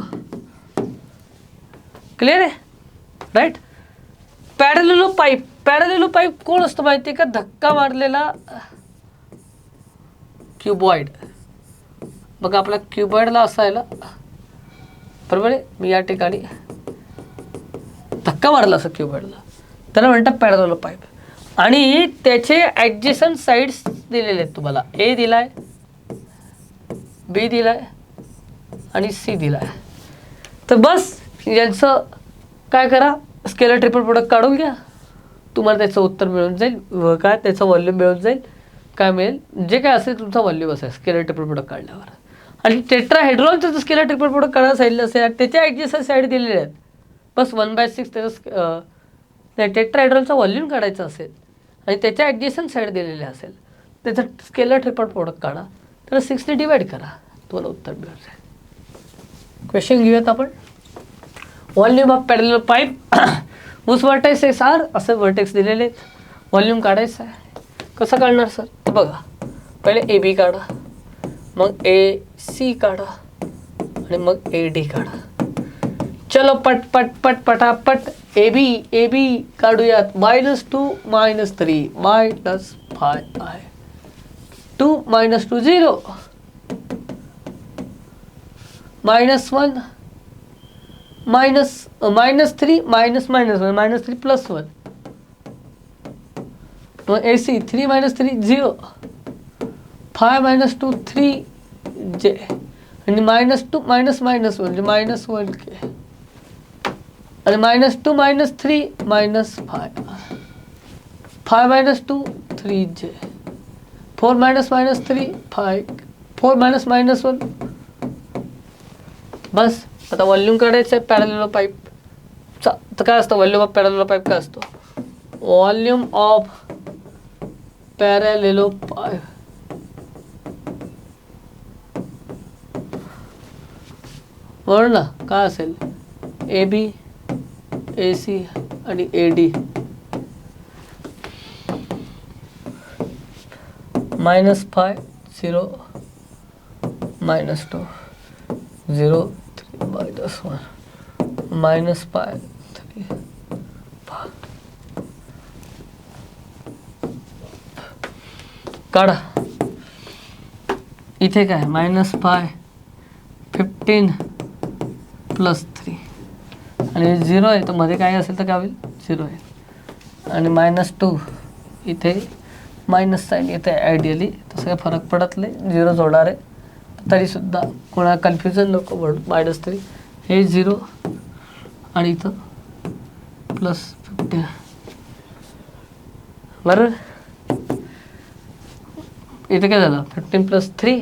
क्लिअर आहे राईट. पॅरलेलो पाईप कोण असतो माहिती आहे का? धक्का मारलेला क्युबॉइड. बघा आपला क्युबॉइडला असायला बरोबर आहे. मी या ठिकाणी धक्का मारला असं क्युबॉइडला, त्याला म्हणतात पॅरलेलो पाईप. आणि त्याचे ॲडजेसंट साईड्स दिलेले आहेत तुम्हाला. ए दिलाय, बी दिलाय आणि सी दिलाय. तर बस यांचं काय करा स्केलर ट्रिपल प्रोडक्ट काढून घ्या, तुम्हाला त्याचं उत्तर मिळून जाईल. काय त्याचं व्हॉल्यूम मिळून जाईल. काय मिळेल जे काय असेल तुमचा व्हॉल्यूम असेल स्केलर ट्रिपल प्रोडक्ट काढल्यावर. आणि टेट्राहेड्रॉनचं जर स्केलर ट्रिपल प्रोडक्ट काढायला सांगितलं असेल त्याच्या ॲडजेसंट साईड दिलेले आहेत. बस 1/6 त्याचं टेट्राहेड्रॉनचा व्हॉल्यूम काढायचा असेल आणि त्याच्या ॲडजेसंट साईड दिलेले असेल त्याचं स्केलर ट्रिपल प्रोडक्ट काढा, त्याला 6ने डिवाइड करा, तुम्हाला उत्तर मिळून जाईल. क्वेश्चन घेऊयात आपण. व्हॉल्यूम ऑफ पॅरलल पाईप ऊस व्हर्टेक्स आर असे व्हर्टेक्स दिलेले आहेत. व्हॉल्यूम काढायचं आहे. कसं काढणार सर तर बघा पहिले ए बी काढा, मग ए सी काढा आणि मग ए डी काढा. चलो पट पट पट पटापट ए बी काढूयात. -2 -3 -5 आहे. 2 - 2 0 -1 -3 -1 +1. मग ए सी 3 - 3 0 5 - 2 3 जे आणि -2 -1 म्हणजे -1 के आणि -2 -3 -5 5 - 2 3 जे 4 -3 5 4 -1. बस आता व्हॉल्यूम काढायचं आहे पॅरलेलो पाईपचा. तर काय असतं व्हॉल्यूम ऑफ पॅरलेलो पाईप काय असतो? व्हॉल्यूम ऑफ पॅरलेलो पाईप बरोबर ना काय असेल ए बी ए सी आणि ए डी -5 0 -2 0 3 -1 -5 3 काढा. इथे काय -5 15 +3 आणि 0 आहे तर मध्ये काय असेल तर काय होईल 0 आहे. आणि -2 इथे मायनस साईन येते आयडियली, तसं काही फरक पडत नाही. 0 जोडणार आहे तरीसुद्धा कोणा कन्फ्युजन नको म्हणून -3 हे 0 आणि इथं +15 बरोबर. इथे काय झालं 15 + 3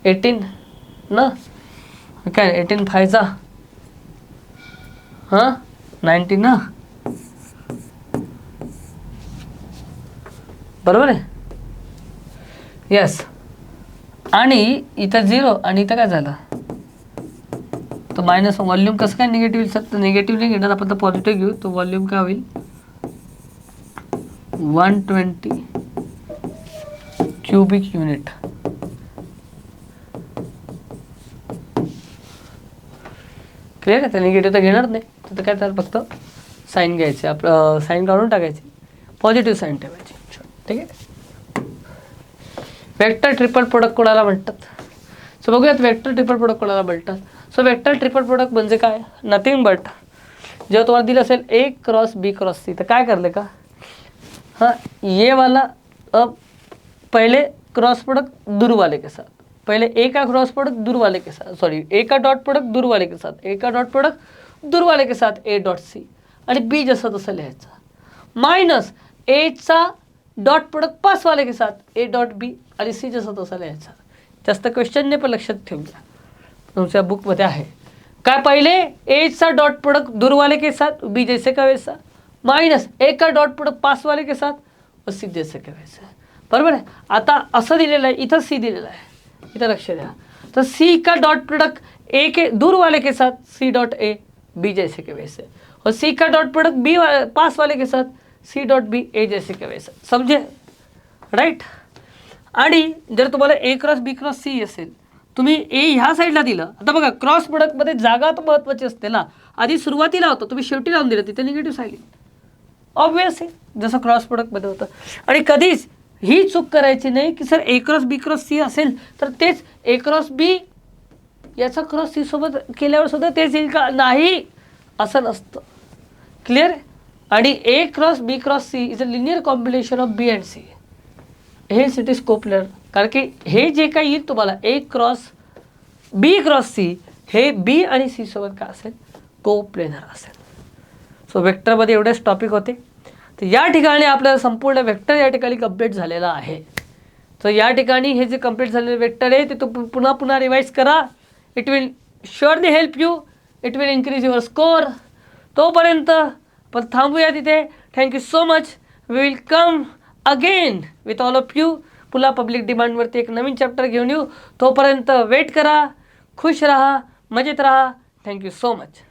18 ना काय 18 5 हां 19 ना बरोबर आहे. येस आणि इथं 0 आणि इथं काय झालं, तर मायनस व्हॉल्यूम कसं काय निगेटिव्ह येईल सर, तर निगेटिव्ह नाही घेणार आपण, तर पॉझिटिव्ह घेऊ. तो व्हॉल्यूम काय होईल 120 क्युबिक युनिट. क्लिअर आहे. तर निगेटिव्ह तर घेणार नाही, तर काय तर फक्त साईन घ्यायचे, आपलं साईन काढून टाकायची, पॉझिटिव्ह साईन ठेवायची. ठीक आहे. वेक्टर ट्रिपल प्रोडक्ट कोणाला म्हणतात. सो बघूयात वेक्टर ट्रिपल प्रोडक्ट कोणाला म्हणतात. सो वेक्टर ट्रिपल प्रोडक्ट म्हणजे काय, नथिंग बट जेव्हा तुम्हाला दिलं असेल A cross B cross C, तर काय करले का, हाँ ये वाला अब पहले क्रॉस प्रोडक्ट दूर वाले के साथ, पहले A का क्रॉस प्रोडक्ट दूर वाले के साथ, सॉरी A का डॉट प्रोडक्ट दूर वाले के साथ, A का डॉट प्रोडक्ट दूर वाले के साथ A डॉट C, आणि B जसं तसं लिहायचं, मायनस A चा डॉट प्रोडक्ट पास वाले के साथ A डॉट B, आणि C जसं तसं लिहायचं. जास्त क्वेश्चन नाही पण लक्षात ठेवून घ्या, तुमच्या बुकमध्ये आहे. काय पहिले A चा डॉट प्रोडक्ट दूर वाले के साथ B जैसे का वैसा, माइनस A का डॉट प्रोडक्ट पास वाले के साथ और C जैसे का वैसा. बरोबर आहे. आता असं दिलेलं आहे, इथं C दिलेलं आहे, इथं लक्ष द्या. तर C का डॉट प्रोडक्ट A के दूर वाले के साथ C डॉट A B जैसे के वैसे, और C का डॉट प्रोडक्ट B पास वाले के साथ C डॉट B A जैसे के वैसे. समजे राईट. आणि जर तुम्हाला A cross B cross C असेल, तुम्ही A ह्या साईडला दिलं. आता बघा क्रॉस प्रोडक्टमध्ये जागा तर महत्त्वाची असते ना, आधी सुरुवातीला होतं, तुम्ही शेवटी लावून दिलं, तिथे निगेटिव्ह साईन येईल. ऑब्वियस आहे, जसं क्रॉस प्रोडक्टमध्ये होतं. आणि कधीच ही चूक करायची नाही की sir A cross B cross C असेल तर तेच A क्रॉस B याचा क्रॉस C सोबत केल्यावर सुद्धा तेच येईल का, नाही, असं नसतं. क्लिअर. आणि A cross B cross C is a linear combination of B and C. हे इट इज कोप्लर. कारण की हे जे काही येईल तुम्हाला A cross B cross C हे B आणि C सोबत काय असेल, कोप्लेनर असेल. सो वेक्टरमध्ये एवढेच टॉपिक होते. तर या ठिकाणी आपल्याला संपूर्ण वेक्टर या ठिकाणी कंप्लीट झालेला आहे. तर या ठिकाणी हे जे कंप्लीट झालेले वेक्टर आहे ते पुन्हा पुन्हा रिवाइज करा. It will surely help you, it will increase your score. तोपर्यंत पण थांबूया तिथे. Thank you so much. We will come again with all of you. पुन्हा पब्लिक डिमांडवरती एक नवीन चॅप्टर घेऊन येऊ. तोपर्यंत वेट करा, खुश रहा, मजेत रहा. Thank you so much.